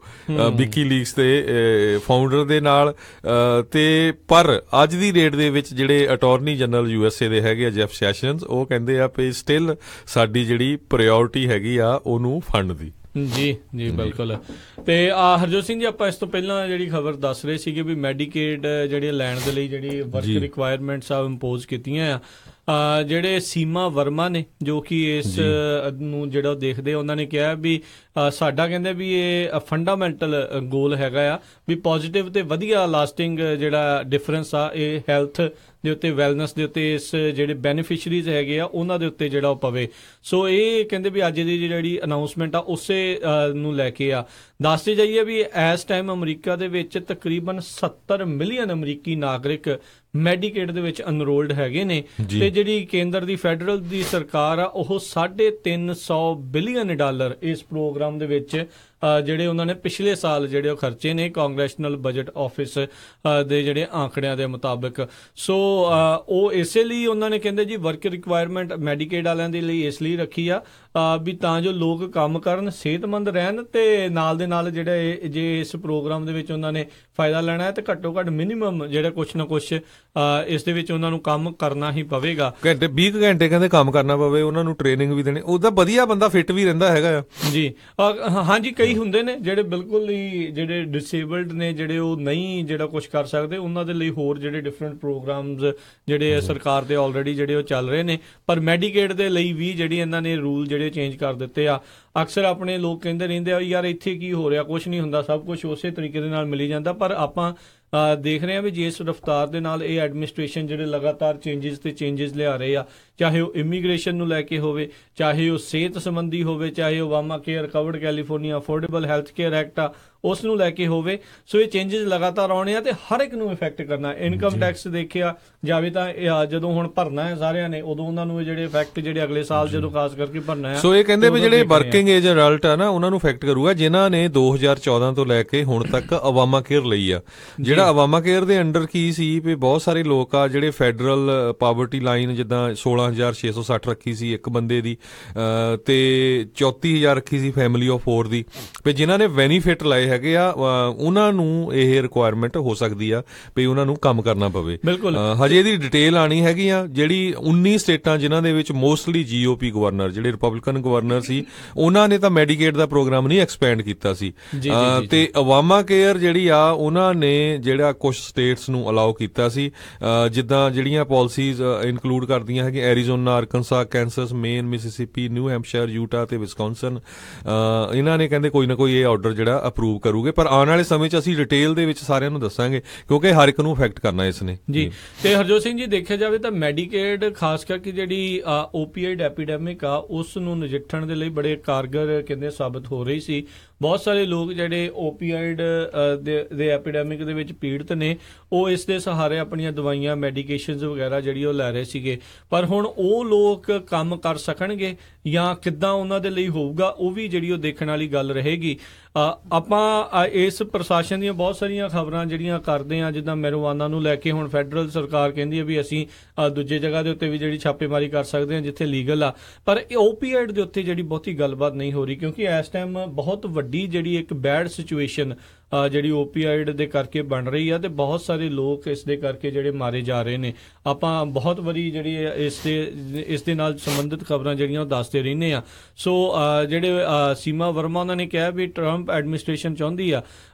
ਵਿਕੀ ਲੀਕਸ ਦੇ ਫਾਊਂਡਰ ਦੇ ਨਾਲ। ਤੇ ਪਰ ਅੱਜ ਦੀ ਡੇਟ ਦੇ ਵਿੱਚ ਜਿਹੜੇ ਅਟਾਰਨੀ ਜਨਰਲ USA ਦੇ ਹੈਗੇ ਆ ਜੈਫ ਸੈਸ਼ਨਸ, ਉਹ ਕਹਿੰਦੇ ਆ ਵੀ ਸਟਿਲ ਸਾਡੀ ਜਿਹੜੀ ਪ੍ਰਾਇਓਰਟੀ ਹੈਗੀ ਆ ਉਹਨੂੰ ਫੰਡ ਦੀ। ਜੀ ਬਿਲਕੁਲ। ਤੇ ਹਰਜੋਤ ਸਿੰਘ ਜੀ, ਆਪਾਂ ਇਸ ਤੋਂ ਪਹਿਲਾਂ ਜਿਹੜੀ ਖਬਰ ਦੱਸ ਰਹੇ ਸੀਗੇ ਵੀ ਮੈਡੀਕੇਡ ਜਿਹੜੇ ਲੈਣ ਦੇ ਲਈ ਜਿਹੜੀ ਵਰਕ ਰਿਕੁਆਇਰਮੈਂਟਸ ਆ ਇੰਪੋਜ਼ ਕੀਤੀਆਂ ਆ। ਜਿਹੜੇ ਸੀਮਾ ਵਰਮਾ ਨੇ ਜੋ ਕਿ ਇਸ ਨੂੰ ਜਿਹੜਾ ਦੇਖਦੇ, ਉਹਨਾਂ ਨੇ ਕਿਹਾ ਵੀ ਸਾਡਾ ਕਹਿੰਦੇ ਵੀ ਇਹ ਫੰਡਾਮੈਂਟਲ ਗੋਲ ਹੈਗਾ ਆ ਵੀ ਪੋਜ਼ਿਟਿਵ ਤੇ ਵਧੀਆ ਲਾਸਟਿੰਗ ਜਿਹੜਾ ਡਿਫਰੈਂਸ ਆ ਇਹ ਹੈਲਥ ਦੇ ਉੱਤੇ, ਵੈਲਨੈਸ ਦੇ ਉੱਤੇ, ਇਸ ਜਿਹੜੇ ਬੈਨੀਫਿਸ਼ਰੀਜ਼ ਹੈਗੇ ਆ ਉਹਨਾਂ ਦੇ ਉੱਤੇ ਜਿਹੜਾ ਉਹ ਪਵੇ। ਸੋ ਇਹ ਕਹਿੰਦੇ ਵੀ ਅੱਜ ਦੀ ਜਿਹੜੀ ਅਨਾਊਂਸਮੈਂਟ ਆ ਉਸੇ ਨੂੰ ਲੈ ਕੇ ਆ। ਦੱਸਦੇ ਜਾਈਏ ਵੀ ਇਸ ਟਾਈਮ ਅਮਰੀਕਾ ਦੇ ਵਿੱਚ ਤਕਰੀਬਨ 70 ਮਿਲੀਅਨ ਅਮਰੀਕੀ ਨਾਗਰਿਕ ਮੈਡੀਕੇਡ ਦੇ ਵਿੱਚ ਅਨਰੋਲਡ ਹੈਗੇ ਨੇ। ਤੇ ਜਿਹੜੀ ਕੇਂਦਰ ਦੀ ਫੈਡਰਲ ਦੀ ਸਰਕਾਰ ਆ ਉਹ $350 ਬਿਲੀਅਨ ਇਸ ਪ੍ਰੋਗਰਾਮ ਦੇ ਵਿੱਚ ਜਿਹੜੇ ਉਹਨਾਂ ਨੇ ਪਿਛਲੇ ਸਾਲ ਜਿਹੜੇ ਉਹ ਖਰਚੇ ਨੇ ਕਾਂਗਰੈਸ਼ਨਲ ਬਜਟ ਆਫਿਸ ਦੇ ਜਿਹੜੇ ਆંકੜਿਆਂ ਦੇ ਮੁਤਾਬਕ। ਸੋ ਉਹ ਇਸੇ ਲਈ ਉਹਨਾਂ ਨੇ ਕਹਿੰਦੇ ਜੀ ਵਰਕ ਰਿਕੁਆਇਰਮੈਂਟ ਮੈਡੀਕੇਡ ਵਾਲਿਆਂ ਦੇ ਲਈ ਇਸ ਲਈ ਰੱਖੀ ਆ ਵੀ ਤਾਂ ਜੋ ਲੋਕ ਕੰਮ ਕਰਨ, ਸਿਹਤਮੰਦ ਰਹਿਣ, ਤੇ ਨਾਲ ਦੇ ਨਾਲ ਜਿਹੜੇ ਜੇ ਇਸ ਪ੍ਰੋਗਰਾਮ ਦੇ ਵਿੱਚ ਉਹਨਾਂ ਨੇ ਫਾਇਦਾ ਲੈਣਾ ਹੈ ਤੇ ਘੱਟੋ ਘੱਟ ਮਿਨੀਮਮ ਜਿਹੜਾ ਕੁਛ ਨਾ ਕੁਛ ਇਸ ਦੇ ਵਿੱਚ ਉਹਨਾਂ ਨੂੰ ਕੰਮ ਕਰਨਾ ਹੀ ਪਵੇਗਾ। 20 ਘੰਟੇ ਕਹਿੰਦੇ ਕੰਮ ਕਰਨਾ ਪਵੇ, ਉਹਨਾਂ ਨੂੰ ਟ੍ਰੇਨਿੰਗ ਵੀ ਦੇਣੀ, ਉਹਦਾ ਵਧੀਆ ਬੰਦਾ ਫਿੱਟ ਵੀ ਰਹਿੰਦਾ ਹੈਗਾ ਜੀ। ਹਾਂਜੀ, ਕਈ ਹੁੰਦੇ ਨੇ ਜਿਹੜੇ ਬਿਲਕੁਲ ਹੀ ਜਿਹੜੇ ਡਿਸੇਬਲਡ ਨੇ, ਜਿਹੜੇ ਉਹ ਨਹੀਂ ਜਿਹੜਾ ਕੁਛ ਕਰ ਸਕਦੇ, ਉਹਨਾਂ ਦੇ ਲਈ ਹੋਰ ਜਿਹੜੇ ਡਿਫਰੈਂਟ ਪ੍ਰੋਗਰਾਮਸ ਜਿਹੜੇ ਸਰਕਾਰ ਦੇ ਆਲਰੇਡੀ ਜਿਹੜੇ ਉਹ ਚੱਲ ਰਹੇ ਨੇ। ਪਰ ਮੈਡੀਕੇਡ ਦੇ ਲਈ ਵੀ ਜਿਹੜੀ ਇਹਨਾਂ ਨੇ ਰੂਲ ਜਿਹੜੇ ਚੇਂਜ ਕਰ ਦਿੱਤੇ ਆ। ਅਕਸਰ ਆਪਣੇ ਲੋਕ ਕਹਿੰਦੇ ਰਹਿੰਦੇ ਆ ਯਾਰ ਇੱਥੇ ਕੀ ਹੋ ਰਿਹਾ, ਕੁਛ ਨਹੀਂ ਹੁੰਦਾ, ਸਭ ਕੁਛ ਉਸੇ ਤਰੀਕੇ ਦੇ ਨਾਲ ਮਿਲੀ ਜਾਂਦਾ। ਪਰ ਆਪਾਂ ਦੇਖ ਰਹੇ ਹਾਂ ਵੀ ਜਿਸ ਰਫਤਾਰ ਦੇ ਨਾਲ ਇਹ ਐਡਮਿਨਿਸਟ੍ਰੇਸ਼ਨ ਜਿਹੜੇ ਲਗਾਤਾਰ ਚੇਂਜਸ ਲਿਆ ਰਹੇ ਆ, ਚਾਹੇ ਉਹ ਇਮੀਗ੍ਰੇਸ਼ਨ ਨੂੰ ਲੈ ਕੇ ਹੋਵੇ, ਚਾਹੇ ਉਹ ਸਿਹਤ ਸੰਬੰਧੀ ਹੋਵੇ, ਚਾਹੇ Obama care, covered California affordable health care act ਆ ਉਸ ਨੂੰ ਲੈ ਕੇ ਹੋਵੇ। ਸੋ ਇਹ ਚੇਂਜਸ ਲਗਾਤਾਰ ਆਉਣੇ ਆ ਤੇ ਹਰ ਇੱਕ ਨੂੰ ਇਫੈਕਟ ਕਰਨਾ। ਇਨਕਮ ਟੈਕਸ ਦੇਖਿਆ ਜਾਵੇ ਤਾਂ ਜਦੋਂ ਹੁਣ ਭਰਨਾ ਹੈ ਸਾਰਿਆਂ ਨੇ, ਉਦੋਂ ਉਹਨਾਂ ਨੂੰ ਜਿਹੜੇ ਇਫੈਕਟ ਜਿਹੜੇ ਅਗਲੇ ਸਾਲ ਜਦੋਂ ਖਾਸ ਕਰਕੇ ਭਰਨਾ ਹੈ। ਸੋ ਇਹ ਕਹਿੰਦੇ ਵੀ ਜਿਹੜੇ ਵਰਕਿੰਗ ਏਜ ਅਡਲਟ ਆ ਨਾ ਉਹਨਾਂ ਨੂੰ ਇਫੈਕਟ ਕਰੂਗਾ ਜਿਨ੍ਹਾਂ ਨੇ 2014 ਤੋਂ ਲੈ ਕੇ ਹੁਣ ਤੱਕ ਓਬਾਮਾ ਕੇਅਰ ਲਈ ਆ। ਜਿਹੜਾ ਓਬਾਮਾ ਕੇਅਰ ਦੇ ਅੰਡਰ ਕੀ ਸੀ ਵੀ ਬਹੁਤ ਸਾਰੇ ਲੋਕ ਆ ਜਿਹੜੇ ਫੈਡਰਲ ਪਾਵਰਟੀ ਲਾਈਨ ਜਿੱਦਾਂ 16,660 ਰੱਖੀ ਸੀ ਇੱਕ ਬੰਦੇ ਦੀ, ਤੇ 34,000 ਰੱਖੀ ਸੀ ਫੈਮਿਲੀ ਆਫ 4 ਦੀ, ਵੀ ਜਿਨ੍ਹਾਂ ਨੇ ਬੈਨੀਫਿਟ ਲਏ ਹੈਗੇ ਆ ਉਹਨਾਂ ਨੂੰ ਇਹ ਰਿਕੁਆਇਰਮੈਂਟ ਹੋ ਸਕਦੀ ਆ ਵੀ ਉਹਨਾਂ ਨੂੰ ਕੰਮ ਕਰਨਾ ਪਵੇ। ਬਿਲਕੁਲ ਹਜੇ ਇਹਦੀ ਡਿਟੇਲ ਆਣੀ ਹੈਗੀ ਆ। ਜਿਹੜੀ 19 ਸਟੇਟਾਂ ਜਿਨ੍ਹਾਂ ਦੇ ਵਿੱਚ ਮੋਸਟਲੀ GOP ਗਵਰਨਰ ਜਿਹੜੇ ਰਿਪਬਲਿਕਨ ਗਵਰਨਰ ਸੀ ਉਹਨਾਂ ਨੇ ਤਾਂ ਮੈਡੀਕੇਡ ਦਾ ਪ੍ਰੋਗਰਾਮ ਨਹੀਂ ਐਕਸਪੈਂਡ ਕੀਤਾ ਸੀ। ਤੇ ਓਬਾਮਾ ਕੇਅਰ ਜਿਹੜੀ ਆ ਉਹਨਾਂ ਨੇ ਜਿਹੜਾ ਕੁਝ ਸਟੇਟਸ ਨੂੰ ਅਲਾਉ ਕੀਤਾ ਸੀ, ਜਿੱਦਾਂ ਜਿਹੜੀਆਂ ਪਾਲਿਸੀਜ਼ ਇਨਕਲੂਡ ਕਰਦੀਆਂ ਹੈਗੀਆਂ Arizona, Arkansas, Kansas, Maine, Mississippi, New Hampshire, Utah ਤੇ ਵਿਸਕੌਨਸਨ, ਇਹਨਾਂ ਨੇ ਕਹਿੰਦੇ ਕੋਈ ਨਾ ਕੋਈ ਇਹ ਆਰਡਰ ਜਿਹੜਾ ਅਪਰੂਵ ਕਰੂਗੇ। ਪਰ ਆਉਣ ਵਾਲੇ ਸਮੇਂ 'ਚ ਅਸੀਂ ਡਿਟੇਲ ਦੇ ਵਿੱਚ ਸਾਰਿਆਂ ਨੂੰ ਦੱਸਾਂਗੇ, ਕਿਉਂਕਿ ਹਰ ਇੱਕ ਨੂੰ ਇਫੈਕਟ ਕਰਨਾ ਇਸ ਨੇ ਜੀ। ਤੇ ਹਰਜੋਤ ਸਿੰਘ ਜੀ, ਦੇਖਿਆ ਜਾਵੇ ਤਾਂ ਮੈਡੀਕੇਡ ਖਾਸ ਕਰਕੇ ਜਿਹੜੀ ਓਪੀਆਈਡ ਐਪੀਡੈਮਿਕ ਆ ਉਸ ਨੂੰ ਨਜਿੱਠਣ ਦੇ ਲਈ ਬੜੇ ਕਾਰਗਰ ਕਹਿੰਦੇ ਸਾਬਤ ਹੋ ਰਹੀ ਸੀ। ਬਹੁਤ ਸਾਰੇ ਲੋਕ ਜਿਹੜੇ ਓਪੀਆਈਡ ਦੇ ਐਪੀਡੈਮਿਕ ਦੇ ਵਿੱਚ ਪੀੜਤ ਨੇ, ਉਹ ਇਸ ਦੇ ਸਹਾਰੇ ਆਪਣੀਆਂ ਦਵਾਈਆਂ, ਮੈਡੀਕੇਸ਼ਨਸ ਵਗੈਰਾ ਜਿਹੜੀ ਉਹ ਲੈ ਰਹੇ ਸੀਗੇ। ਪਰ ਹੁਣ ਉਹ ਲੋਕ ਕੰਮ ਕਰ ਸਕਣਗੇ ਜਾਂ ਕਿੱਦਾਂ ਉਹਨਾਂ ਦੇ ਲਈ ਹੋਊਗਾ, ਉਹ ਵੀ ਜਿਹੜੀ ਉਹ ਦੇਖਣ ਵਾਲੀ ਗੱਲ ਰਹੇਗੀ। ਆਪਾਂ ਇਸ ਪ੍ਰਸ਼ਾਸਨ ਦੀਆਂ ਬਹੁਤ ਸਾਰੀਆਂ ਖਬਰਾਂ ਜਿਹੜੀਆਂ ਕਰਦੇ ਹਾਂ, ਜਿੱਦਾਂ ਮੈਰੀਜੁਆਨਾ ਨੂੰ ਲੈ ਕੇ ਹੁਣ ਫੈਡਰਲ ਸਰਕਾਰ ਕਹਿੰਦੀ ਹੈ ਵੀ ਅਸੀਂ ਦੂਜੇ ਜਗ੍ਹਾ ਦੇ ਉੱਤੇ ਵੀ ਜਿਹੜੀ ਛਾਪੇਮਾਰੀ ਕਰ ਸਕਦੇ ਹਾਂ ਜਿੱਥੇ ਲੀਗਲ ਆ, ਪਰ ਓਪੀਆਈਡ ਦੇ ਉੱਤੇ ਜਿਹੜੀ ਬਹੁਤੀ ਗੱਲਬਾਤ ਨਹੀਂ ਹੋ ਰਹੀ, ਕਿਉਂਕਿ ਇਸ ਟਾਈਮ ਬਹੁਤ ਵੱਡੀ ਜਿਹੜੀ ਇੱਕ ਬੈਡ ਸਿਚੁਏਸ਼ਨ ਜਿਹੜੀ ਓਪੀਆਈਡ ਦੇ ਕਰਕੇ ਬਣ ਰਹੀ ਆ ਤੇ ਬਹੁਤ ਸਾਰੇ ਲੋਕ ਇਸ ਦੇ ਕਰਕੇ ਜਿਹੜੇ ਮਾਰੇ ਜਾ ਰਹੇ ਨੇ। ਆਪਾਂ ਬਹੁਤ ਵਾਰੀ ਜਿਹੜੀ ਇਸ ਦੇ ਨਾਲ ਸੰਬੰਧਿਤ ਖਬਰਾਂ ਜਿਹੜੀਆਂ ਉਹ ਦੱਸਦੇ ਰਹਿੰਦੇ ਆ। ਸੋ ਜਿਹੜੇ ਸੀਮਾ ਵਰਮਾ ਉਹਨਾਂ ਨੇ ਕਿਹਾ ਵੀ ਟਰੰਪ ਐਡਮਿਨਿਸਟ੍ਰੇਸ਼ਨ ਚਾਹੁੰਦੀ ਆ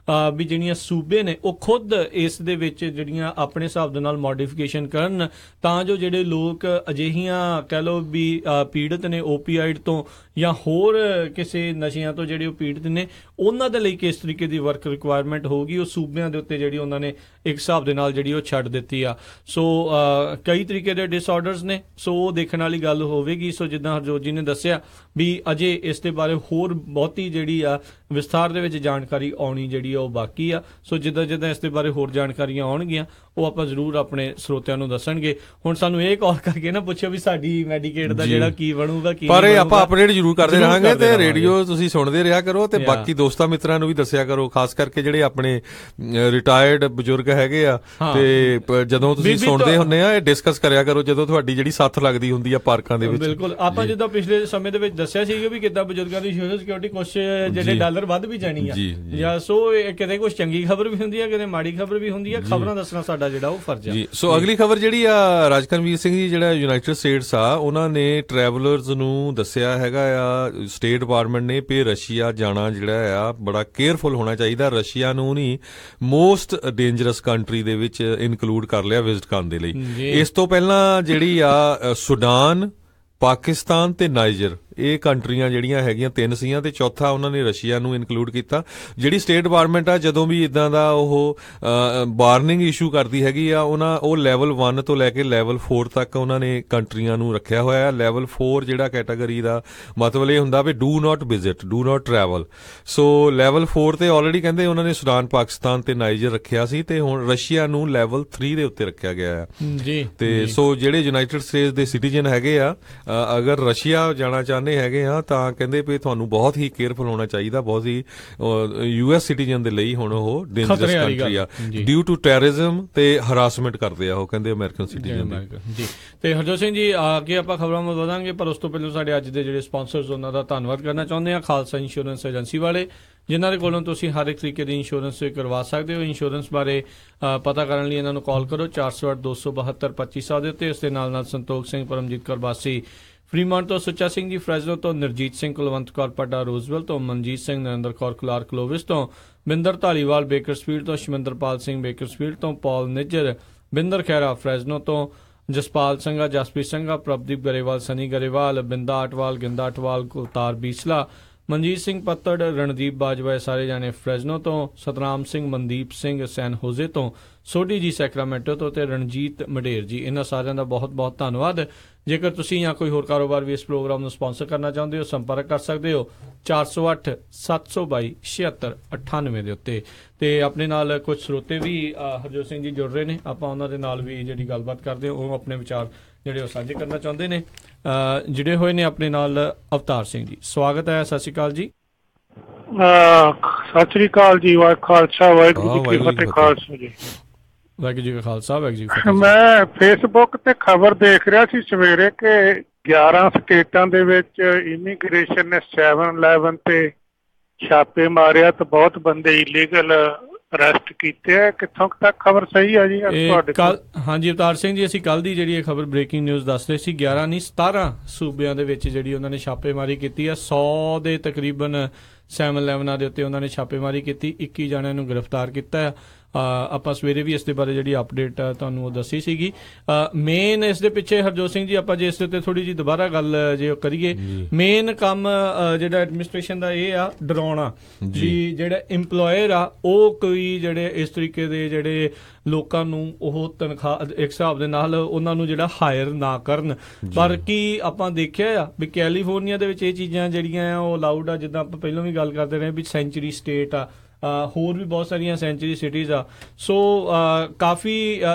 ਵੀ ਜਿਹੜੀਆਂ ਸੂਬੇ ਨੇ ਉਹ ਖੁਦ ਇਸ ਦੇ ਵਿੱਚ ਜਿਹੜੀਆਂ ਆਪਣੇ ਹਿਸਾਬ ਦੇ ਨਾਲ ਮੋਡੀਫਿਕੇਸ਼ਨ ਕਰਨ, ਤਾਂ ਜੋ ਜਿਹੜੇ ਲੋਕ ਅਜਿਹੀਆਂ ਕਹਿ ਲਓ ਵੀ ਪੀੜਤ ਨੇ ਓਪੀਆਈਡ ਤੋਂ ਜਾਂ ਹੋਰ ਕਿਸੇ ਨਸ਼ਿਆਂ ਤੋਂ ਜਿਹੜੇ ਉਹ ਪੀੜਤ ਨੇ, ਉਹਨਾਂ ਦੇ ਲਈ ਕਿਸ ਤਰੀਕੇ ਦੀ ਵਰਕ ਰਿਕੁਆਇਰਮੈਂਟ ਹੋਊਗੀ, ਉਹ ਸੂਬਿਆਂ ਦੇ ਉੱਤੇ ਜਿਹੜੀ ਉਹਨਾਂ ਨੇ ਇੱਕ ਹਿਸਾਬ ਦੇ ਨਾਲ ਜਿਹੜੀ ਉਹ ਛੱਡ ਦਿੱਤੀ ਆ। ਸੋ ਕਈ ਤਰੀਕੇ ਦੇ ਡਿਸਆਰਡਰਸ ਨੇ, ਸੋ ਉਹ ਦੇਖਣ ਵਾਲੀ ਗੱਲ ਹੋਵੇਗੀ। ਸੋ ਜਿੱਦਾਂ ਹਰਜੋਤ ਜੀ ਨੇ ਦੱਸਿਆ ਵੀ ਅਜੇ ਇਸ ਦੇ ਬਾਰੇ ਹੋਰ ਬਹੁਤੀ ਜਿਹੜੀ ਆ ਵਿਸਥਾਰ ਦੇ ਵਿੱਚ ਜਾਣਕਾਰੀ ਆਉਣੀ ਜਿਹੜੀ ਉਹ ਬਾਕੀ ਆ। ਸੋ ਜਿੱਦਾਂ ਇਸ ਦੇ ਬਾਰੇ ਹੋਰ ਜਾਣਕਾਰੀਆਂ ਆਉਣਗੀਆਂ ਉਹ ਆਪਾਂ ਜ਼ਰੂਰ ਆਪਣੇ ਸਰੋਤਿਆਂ ਨੂੰ ਦੱਸਣਗੇ। ਹੁਣ ਸਾਨੂੰ ਇਹ ਕਾਲ ਕਰਕੇ ਨਾ ਪੁੱਛਿਓ ਵੀ ਸਾਡੀ ਮੈਡੀਕੇਡ ਦਾ ਜਿਹੜਾ ਕੀ ਬਣੂਗਾ, ਕੀ ਪਰ ਇਹ ਆਪਾਂ ਅਪਡੇਟ ਜ਼ਰੂਰ ਕਰਦੇ ਰਹਾਂਗੇ ਤੇ ਰੇਡੀਓ ਤੁਸੀਂ ਸੁਣਦੇ ਰਿਹਾ ਕਰੋ ਤੇ ਬਾਕੀ ਦੋਸਤਾਂ ਮਿੱਤਰਾਂ ਨੂੰ ਵੀ ਦੱਸਿਆ ਕਰੋ, ਖਾਸ ਕਰਕੇ ਜਿਹੜੇ ਆਪਣੇ ਰਿਟਾਇਰਡ ਬਜ਼ੁਰਗ ਹੈਗੇ ਆ। ਤੇ ਜਦੋਂ ਤੁਸੀਂ ਸੁਣਦੇ ਹੁੰਦੇ ਆ, ਇਹ ਡਿਸਕਸ ਕਰਿਆ ਕਰੋ ਜਦੋਂ ਤੁਹਾਡੀ ਜਿਹੜੀ ਸੱਥ ਲੱਗਦੀ ਹੁੰਦੀ ਆ ਪਾਰਕਾਂ ਦੇ ਵਿੱਚ। ਬਿਲਕੁਲ, ਆਪਾਂ ਜਿੱਦਾਂ ਪਿਛਲੇ ਸਮੇਂ ਦੇ ਵਿੱਚ ਦੱਸਿਆ ਸੀ ਵੀ ਕਿੱਦਾਂ ਬਜ਼ੁਰਗਾਂ ਦੀ ਸੋਸ਼ਲ ਸਿਕਿਉਰਿਟੀ ਕੁਛ ਜਿਹੜੇ ਡਾਲਰ ਵੱਧ ਵੀ ਜਾਣੀ ਆ ਜਾਂ ਸੋ ਕਿਤੇ ਕੁਛ ਚੰਗੀ ਖਬਰ ਵੀ ਹੁੰਦੀ ਆ, ਕਿਤੇ ਮਾੜੀ ਖਬਰ ਵੀ ਹੁੰਦੀ ਆ। ਖਬਰਾਂ ਦੱਸਣਾ ਸਾਡਾ ਜਿਹੜਾ ਉਹ ਫਰਜ਼ ਆ। ਸੋ ਅਗਲੀ ਖਬਰ ਜਿਹੜੀ ਆ, ਰਾਜਕਰਮਵੀਰ ਸਿੰਘ ਜੀ ਜਿਹੜਾ ਯੂਨਾਈਟਿਡ ਸਟੇਟਸ ਆ, ਉਹਨਾਂ ਨੇ ਟਰੈਵਲਰਸ ਨੂੰ ਦੱਸਿਆ ਹੈਗਾ ਆ, ਸਟੇਟ ਡਿਪਾਰਟਮੈਂਟ ਨੇ, ਵੀ ਰਸ਼ੀਆ ਜਾਣਾ ਜਿਹੜਾ ਆ ਬੜਾ ਕੇਅਰਫੁਲ ਹੋਣਾ ਚਾਹੀਦਾ। ਰਸ਼ੀਆ ਨੂੰ ਨਹੀਂ ਮੋਸਟ ਡੇਂਜਰਸ ਕੰਟਰੀ ਦੇ ਵਿੱਚ ਇਨਕਲੂਡ ਕਰ ਲਿਆ ਵਿਜ਼ਿਟ ਕਰਨ ਦੇ ਲਈ। ਇਸ ਤੋਂ ਪਹਿਲਾਂ ਜਿਹੜੀ ਆ ਸੁਡਾਨ, ਪਾਕਿਸਤਾਨ ਤੇ ਨਾਈਜਰ, ਇਹ ਕੰਟਰੀਆਂ ਜਿਹੜੀਆਂ ਹੈਗੀਆਂ 3 ਸੀਆਂ ਤੇ ਚੌਥਾ ਉਹਨਾਂ ਨੇ ਰਸ਼ੀਆ ਨੂੰ ਇਨਕਲੂਡ ਕੀਤਾ। ਜਿਹੜੀ ਸਟੇਟ ਡਿਪਾਰਟਮੈਂਟ ਆ ਜਦੋਂ ਵੀ ਇਦਾਂ ਦਾ ਉਹ ਵਾਰਨਿੰਗ ਇਸ਼ੂ ਕਰਦੀ ਹੈਗੀ ਆ, ਉਹ ਲੈਵਲ 1 ਤੋਂ ਲੈ ਕੇ ਲੈਵਲ 4 ਤੱਕ ਉਹਨਾਂ ਨੇ ਕੰਟਰੀਆਂ ਨੂੰ ਰੱਖਿਆ ਹੋਇਆ। ਲੈਵਲ 4 ਜਿਹੜਾ ਕੈਟਾਗਰੀ ਦਾ ਮਤਲਬ ਇਹ ਹੁੰਦਾ we do not visit, do not travel. So level 4 ਤੇ ਆਲਰੇਡੀ ਕਹਿੰਦੇ ਉਹਨਾਂ ਨੇ ਸੁਡਾਨ, ਪਾਕਿਸਤਾਨ ਤੇ ਨਾਈਜਰ ਰੱਖਿਆ ਸੀ ਤੇ ਹੁਣ ਰਸ਼ੀਆ ਨੂੰ ਲੈਵਲ 3 ਦੇ ਉੱਤੇ ਰੱਖਿਆ ਗਿਆ ਆ ਜੀ। ਤੇ ਸੋ ਜਿਹੜੇ ਯੂਨਾਈਟਿਡ ਸਟੇਟਸ ਦੇ ਸਿਟੀਜ਼ਨ ਹੈਗੇ ਆ, ਅਗਰ ਰਸ਼ੀਆ ਜਾਣਾ ਚਾਹੁੰਦੇ ਹੈਗੇ ਆ ਤਾਂ ਕਹਿੰਦੇ ਵੀ ਤੁਹਾਨੂੰ ਬਹੁਤ ਹੀ ਕੇਅਰਫੁਲ ਹੋਣਾ ਚਾਹੀਦਾ। ਬਹੁਤ ਹੀ US ਸਿਟੀਜ਼ਨ ਦੇ ਲਈ ਹੁਣ ਉਹ ਡੇਂਜਰਸ ਕੰਟਰੀ ਆ ਡਿਊ ਟੂ ਟੈਰਰਿਜ਼ਮ ਤੇ ਹਰਾਸਮੈਂਟ ਕਰਦੇ ਆ ਉਹ, ਕਹਿੰਦੇ ਅਮਰੀਕਨ ਸਿਟੀਜ਼ਨ ਜੀ। ਤੇ ਹਰਜੋਤ ਸਿੰਘ ਜੀ, ਅੱਗੇ ਆਪਾਂ ਖਬਰਾਂ ਨੂੰ ਵਧਾਂਗੇ, ਪਰ ਉਸ ਤੋਂ ਪਹਿਲਾਂ ਸਾਡੇ ਅੱਜ ਦੇ ਜਿਹੜੇ ਸਪਾਂਸਰਸ ਉਹਨਾਂ ਦਾ ਧੰਨਵਾਦ ਕਰਨਾ ਚਾਹੁੰਦੇ ਆ, ਖਾਲਸਾ ਇੰਸ਼ੋਰੈਂਸ ਏਜੰਸੀ ਵਾਲੇ, ਜਿਨ੍ਹਾਂ ਦੇ ਕੋਲੋਂ ਤੁਸੀਂ ਹਰ ਇੱਕ ਤਰੀਕੇ ਦੀ ਇੰਸ਼ੋਰੈਂਸ ਕਰਵਾ ਸਕਦੇ ਹੋ। ਇੰਸ਼ੋਰੈਂਸ ਬਾਰੇ ਪਤਾ ਕਰਨ ਲਈ ਇਹਨਾਂ ਨੂੰ ਕਾਲ ਕਰੋ 408-272-2500 ਦੇ ਉੱਤੇ। ਇਸ ਦੇ ਨਾਲ ਸੰਤੋਖ ਸਿੰਘ, ਪਰਮਜੀਤ ਕੌਰ ਬਾਸੀ ਫਰੀਮੌਂਟ ਤੋਂ, ਸੁੱਚਾ ਸਿੰਘ ਜੀ ਫਰੈਜ਼ਨੋ ਤੋਂ, ਨਿਰਜੀਤ ਸਿੰਘ ਕੁਲਵੰਤ ਕੌਰ ਪੱਡਾ ਰੋਜ਼ਵੈਲ ਤੋਂ, ਮਨਜੀਤ ਸਿੰਘ, ਨਰਿੰਦਰ ਕੌਰ ਕਲਾਰ ਕਲੋਵਿਸ ਤੋਂ, ਬਿੰਦਰ ਧਾਲੀਵਾਲ ਬੇਕਰਸਫੀਲਡ ਤੋਂ, ਸ਼ਮਿੰਦਰਪਾਲ ਸਿੰਘ ਬੇਕਰਸਫੀਲਡ ਤੋਂ, ਪੌਲ ਨਿੱਜਰ, ਬਿੰਦਰ ਖਹਿਰਾ ਫਰੈਜ਼ਨੋ ਤੋਂ, ਜਸਪਾਲ ਸਿੰਘਾ, ਜਸਪ੍ਰੀਤ ਸਿੰਘਾ, ਪ੍ਰਭਦੀਪ ਗਰੇਵਾਲ, ਸਨੀ ਗਰੇਵਾਲ, ਬਿੰਦਾ ਅਟਵਾਲ, ਗਿੰਦਾ ਅਟਵਾਲ, ਕੁਲਤਾਰ ਬੀਸਲਾ, ਮਨਜੀਤ ਸਿੰਘ ਪੱਤੜ, ਰਣਦੀਪ ਬਾਜਵਾ, ਸਾਰੇ ਜਾਣੇ ਫਰੈਜ਼ਨੋ ਤੋਂ, ਸਤਨਾਮ ਸਿੰਘ, ਮਨਦੀਪ ਸਿੰਘ ਸੈਨ ਹੋਜ਼ੇ ਤੋਂ, ਸੋਢੀ ਜੀ ਸੈਕਰਾਮੈਂਟੋ ਤੋਂ ਤੇ ਰਣਜੀਤ ਮਡੇਰ ਜੀ, ਇਹਨਾਂ ਸਾਰਿਆਂ ਦਾ ਬਹੁਤ ਬਹੁਤ ਧੰਨਵਾਦ। ਜੇਕਰ ਤੁਸੀਂ ਜਾਂ ਕੋਈ ਹੋਰ ਕਾਰੋਬਾਰ ਵੀ ਇਸ ਪ੍ਰੋਗਰਾਮ ਨੂੰ ਸਪਾਂਸਰ ਕਰਨਾ ਚਾਹੁੰਦੇ ਹੋ, ਸੰਪਰਕ ਕਰ ਸਕਦੇ ਹੋ 408-722-7698 ਦੇ ਉੱਤੇ। ਤੇ ਆਪਣੇ ਨਾਲ ਕੁਝ ਸਰੋਤੇ ਵੀ ਹਰਜੋਤ ਸਿੰਘ ਜੀ ਜੁੜ ਰਹੇ ਨੇ, ਆਪਾਂ ਉਹਨਾਂ ਦੇ ਨਾਲ ਵੀ ਜਿਹੜੀ ਗੱਲਬਾਤ ਕਰਦੇ ਹਾਂ, ਉਹ ਆਪਣੇ ਵਿਚਾਰ ਜਿਹੜੇ ਉਹ ਸਾਂਝੇ ਕਰਨਾ ਚਾਹੁੰਦੇ ਨੇ। ਜਿਹੜੇ ਹੋਏ ਨੇ ਆਪਣੇ ਨਾਲ ਅਵਤਾਰ ਸਿੰਘ ਜੀ, ਸਵਾਗਤ ਹੈ। ਸਤਿ ਸ਼੍ਰੀ ਅਕਾਲ ਜੀ। ਸਤਿ ਸ਼੍ਰੀ ਅਕਾਲ ਜੀ। ਖਾਲਸਾ ਵਾਹਿਗੁਰੂ ਜੀ ਕੀ ਫਤਿਹ। ਖਾਲਸਾ ਜੀ, ਵਾਹਿਗੁਰੂ ਜੀ ਕਾ ਖਾਲਸਾ, ਵਾਹਿਗੁਰੂ ਜੀ ਕੀ ਫਤਿਹ। ਮੈਂ ਫੇਸਬੁੱਕ ਤੇ ਖਬਰ ਦੇਖ ਰਿਹਾ ਸੀ ਸਵੇਰੇ ਕਿ 11 ਸਟੇਟਾਂ ਦੇ ਵਿੱਚ ਇਮੀਗ੍ਰੇਸ਼ਨ ਨੇ 7-11 ਤੇ ਛਾਪੇ ਮਾਰਿਆ ਤੇ ਬਹੁਤ ਬੰਦੇ ਇਲੀਗਲ ਅਰੈਸਟ ਕੀਤੇ ਆ। ਕਿੱਥੋਂ ਤੱਕ ਖਬਰ ਸਹੀ ਆ ਜੀ ਤੁਹਾਡੇ ਕੋਲ? ਹਾਂਜੀ ਅਵਤਾਰ ਸਿੰਘ ਜੀ, ਅਸੀਂ ਕੱਲ ਦੀ ਜਿਹੜੀ ਇਹ ਖਬਰ ਬ੍ਰੇਕਿੰਗ ਨਿਊਜ਼ ਦੱਸ ਰਹੇ ਸੀ, 11 ਨਹੀਂ 17 ਸੂਬਿਆਂ ਦੇ ਵਿੱਚ ਜਿਹੜੀ ਉਹਨਾਂ ਨੇ ਛਾਪੇਮਾਰੀ ਕੀਤੀ ਆ। 100 ਦੇ ਤਕਰੀਬਨ 7-11 ਦੇ ਉੱਤੇ ਉਹਨਾਂ ਨੇ ਛਾਪੇਮਾਰੀ ਕੀਤੀ, 21 ਜਣਿਆਂ ਨੂੰ ਗ੍ਰਿਫਤਾਰ ਕੀਤਾ ਆ। ਆਪਾਂ ਸਵੇਰੇ ਵੀ ਇਸ ਦੇ ਬਾਰੇ ਜਿਹੜੀ ਅਪਡੇਟ ਤੁਹਾਨੂੰ ਉਹ ਦੱਸੀ ਸੀਗੀ। ਮੇਨ ਇਸ ਦੇ ਪਿੱਛੇ ਹਰਜੋਤ ਸਿੰਘ ਜੀ, ਆਪਾਂ ਜੇ ਇਸ ਦੇ ਉੱਤੇ ਥੋੜੀ ਜਿਹੀ ਦੁਬਾਰਾ ਗੱਲ ਜੇ ਕਰੀਏ, ਮੇਨ ਕੰਮ ਜਿਹੜਾ ਐਡਮਿਨਿਸਟ੍ਰੇਸ਼ਨ ਦਾ ਇਹ ਆ ਡਰਾਉਣਾ ਵੀ ਜਿਹੜਾ ਇੰਪਲੋਇਰ ਆ ਉਹ ਕੋਈ ਜਿਹੜੇ ਇਸ ਤਰੀਕੇ ਦੇ ਜਿਹੜੇ ਲੋਕਾਂ ਨੂੰ ਉਹ ਤਨਖਾਹ ਇੱਕ ਹਿਸਾਬ ਦੇ ਨਾਲ ਉਹਨਾਂ ਨੂੰ ਜਿਹੜਾ ਹਾਇਰ ਨਾ ਕਰਨ। ਪਰ ਕੀ ਆਪਾਂ ਦੇਖਿਆ ਆ ਵੀ ਕੈਲੀਫੋਰਨੀਆ ਦੇ ਵਿੱਚ ਇਹ ਚੀਜ਼ਾਂ ਜਿਹੜੀਆਂ ਆ ਉਹ ਅਲਾਊਡ ਆ। ਜਿੱਦਾਂ ਆਪਾਂ ਪਹਿਲਾਂ ਵੀ ਗੱਲ ਕਰਦੇ ਰਹੇ ਵੀ ਸੈਂਚੁਰੀ ਸਟੇਟ ਆ, ਹੋਰ ਵੀ ਬਹੁਤ ਸਾਰੀਆਂ ਸੈਂਚੁਰੀ ਸਿਟੀਜ਼ ਆ। ਸੋ ਕਾਫੀ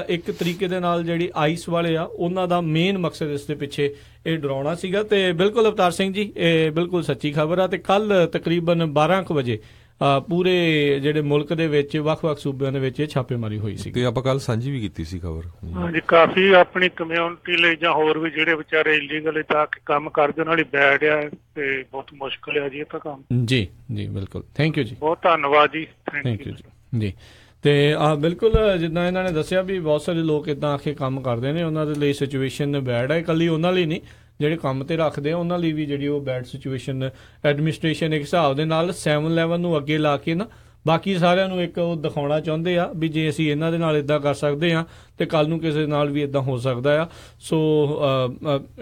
ਇੱਕ ਤਰੀਕੇ ਦੇ ਨਾਲ ਜਿਹੜੀ ਆਈਸ ਵਾਲੇ ਆ ਉਹਨਾਂ ਦਾ ਮੇਨ ਮਕਸਦ ਇਸ ਦੇ ਪਿੱਛੇ ਇਹ ਡਰਾਉਣਾ ਸੀਗਾ। ਤੇ ਬਿਲਕੁਲ ਅਵਤਾਰ ਸਿੰਘ ਜੀ, ਇਹ ਬਿਲਕੁਲ ਸੱਚੀ ਖਬਰ ਆ। ਤੇ ਕੱਲ ਤਕਰੀਬਨ 12 ਕੁ ਵਜੇ ਪੂਰੇ ਜਿਹੜੇ ਮੁਲਕ ਦੇ ਵਿੱਚ ਵੱਖ-ਵੱਖ ਸੂਬਿਆਂ ਦੇ ਵਿੱਚ ਇਹ ਛਾਪੇਮਾਰੀ ਹੋਈ ਸੀ ਤੇ ਆਪਾਂ ਕੱਲ ਸਾਂਝੀ ਵੀ ਕੀਤੀ ਸੀ ਖਬਰ। ਹਾਂਜੀ, ਕਾਫੀ ਆਪਣੀ ਕਮਿਊਨਿਟੀ ਲਈ ਜਾਂ ਹੋਰ ਵੀ ਜਿਹੜੇ ਵਿਚਾਰੇ ਇਲੀਗਲ ਜਾ ਕੇ ਕੰਮ ਕਰਦੇ ਉਹਨਾਂ ਲਈ ਬੈਡ ਆ ਤੇ ਬਹੁਤ ਮੁਸ਼ਕਲ ਆ ਜੀ ਇਹ ਤਾਂ ਕੰਮ। ਜੀ ਜੀ ਬਿਲਕੁਲ, ਥੈਂਕ ਯੂ ਜੀ, ਬਹੁਤ ਧੰਨਵਾਦ ਜੀ, ਥੈਂਕ ਯੂ ਜੀ। ਤੇ ਬਿਲਕੁਲ ਜਿੱਦਾਂ ਇਹਨਾਂ ਨੇ ਦੱਸਿਆ ਵੀ ਬਹੁਤ ਸਾਰੇ ਲੋਕ ਇੱਦਾਂ ਆ ਕੇ ਕੰਮ ਕਰਦੇ ਨੇ, ਉਹਨਾਂ ਦੇ ਲਈ ਸਿਚੁਏਸ਼ਨ ਬੈਡ ਹੈ। ਇਕੱਲੀ ਉਹਨਾਂ ਲਈ ਨਹੀਂ, ਜਿਹੜੇ ਕੰਮ ਤੇ ਰੱਖਦੇ ਆ ਉਹਨਾਂ ਲਈ ਵੀ ਜਿਹੜੀ ਉਹ ਬੈਡ ਸਿਚੁਏਸ਼ਨ ਐਡਮਿਨਿਸਟ੍ਰੇਸ਼ਨ ਇੱਕ ਹਿਸਾਬ ਦੇ ਨਾਲ 7-11 ਨੂੰ ਅੱਗੇ ਲਾ ਕੇ ਨਾ ਬਾਕੀ ਸਾਰਿਆਂ ਨੂੰ ਇੱਕ ਉਹ ਦਿਖਾਉਣਾ ਚਾਹੁੰਦੇ ਆ ਵੀ ਜੇ ਅਸੀਂ ਇਹਨਾਂ ਦੇ ਨਾਲ ਇੱਦਾਂ ਕਰ ਸਕਦੇ ਹਾਂ ਤੇ ਕੱਲ ਨੂੰ ਕਿਸੇ ਨਾਲ ਵੀ ਇੱਦਾਂ ਹੋ ਸਕਦਾ ਆ। ਸੋ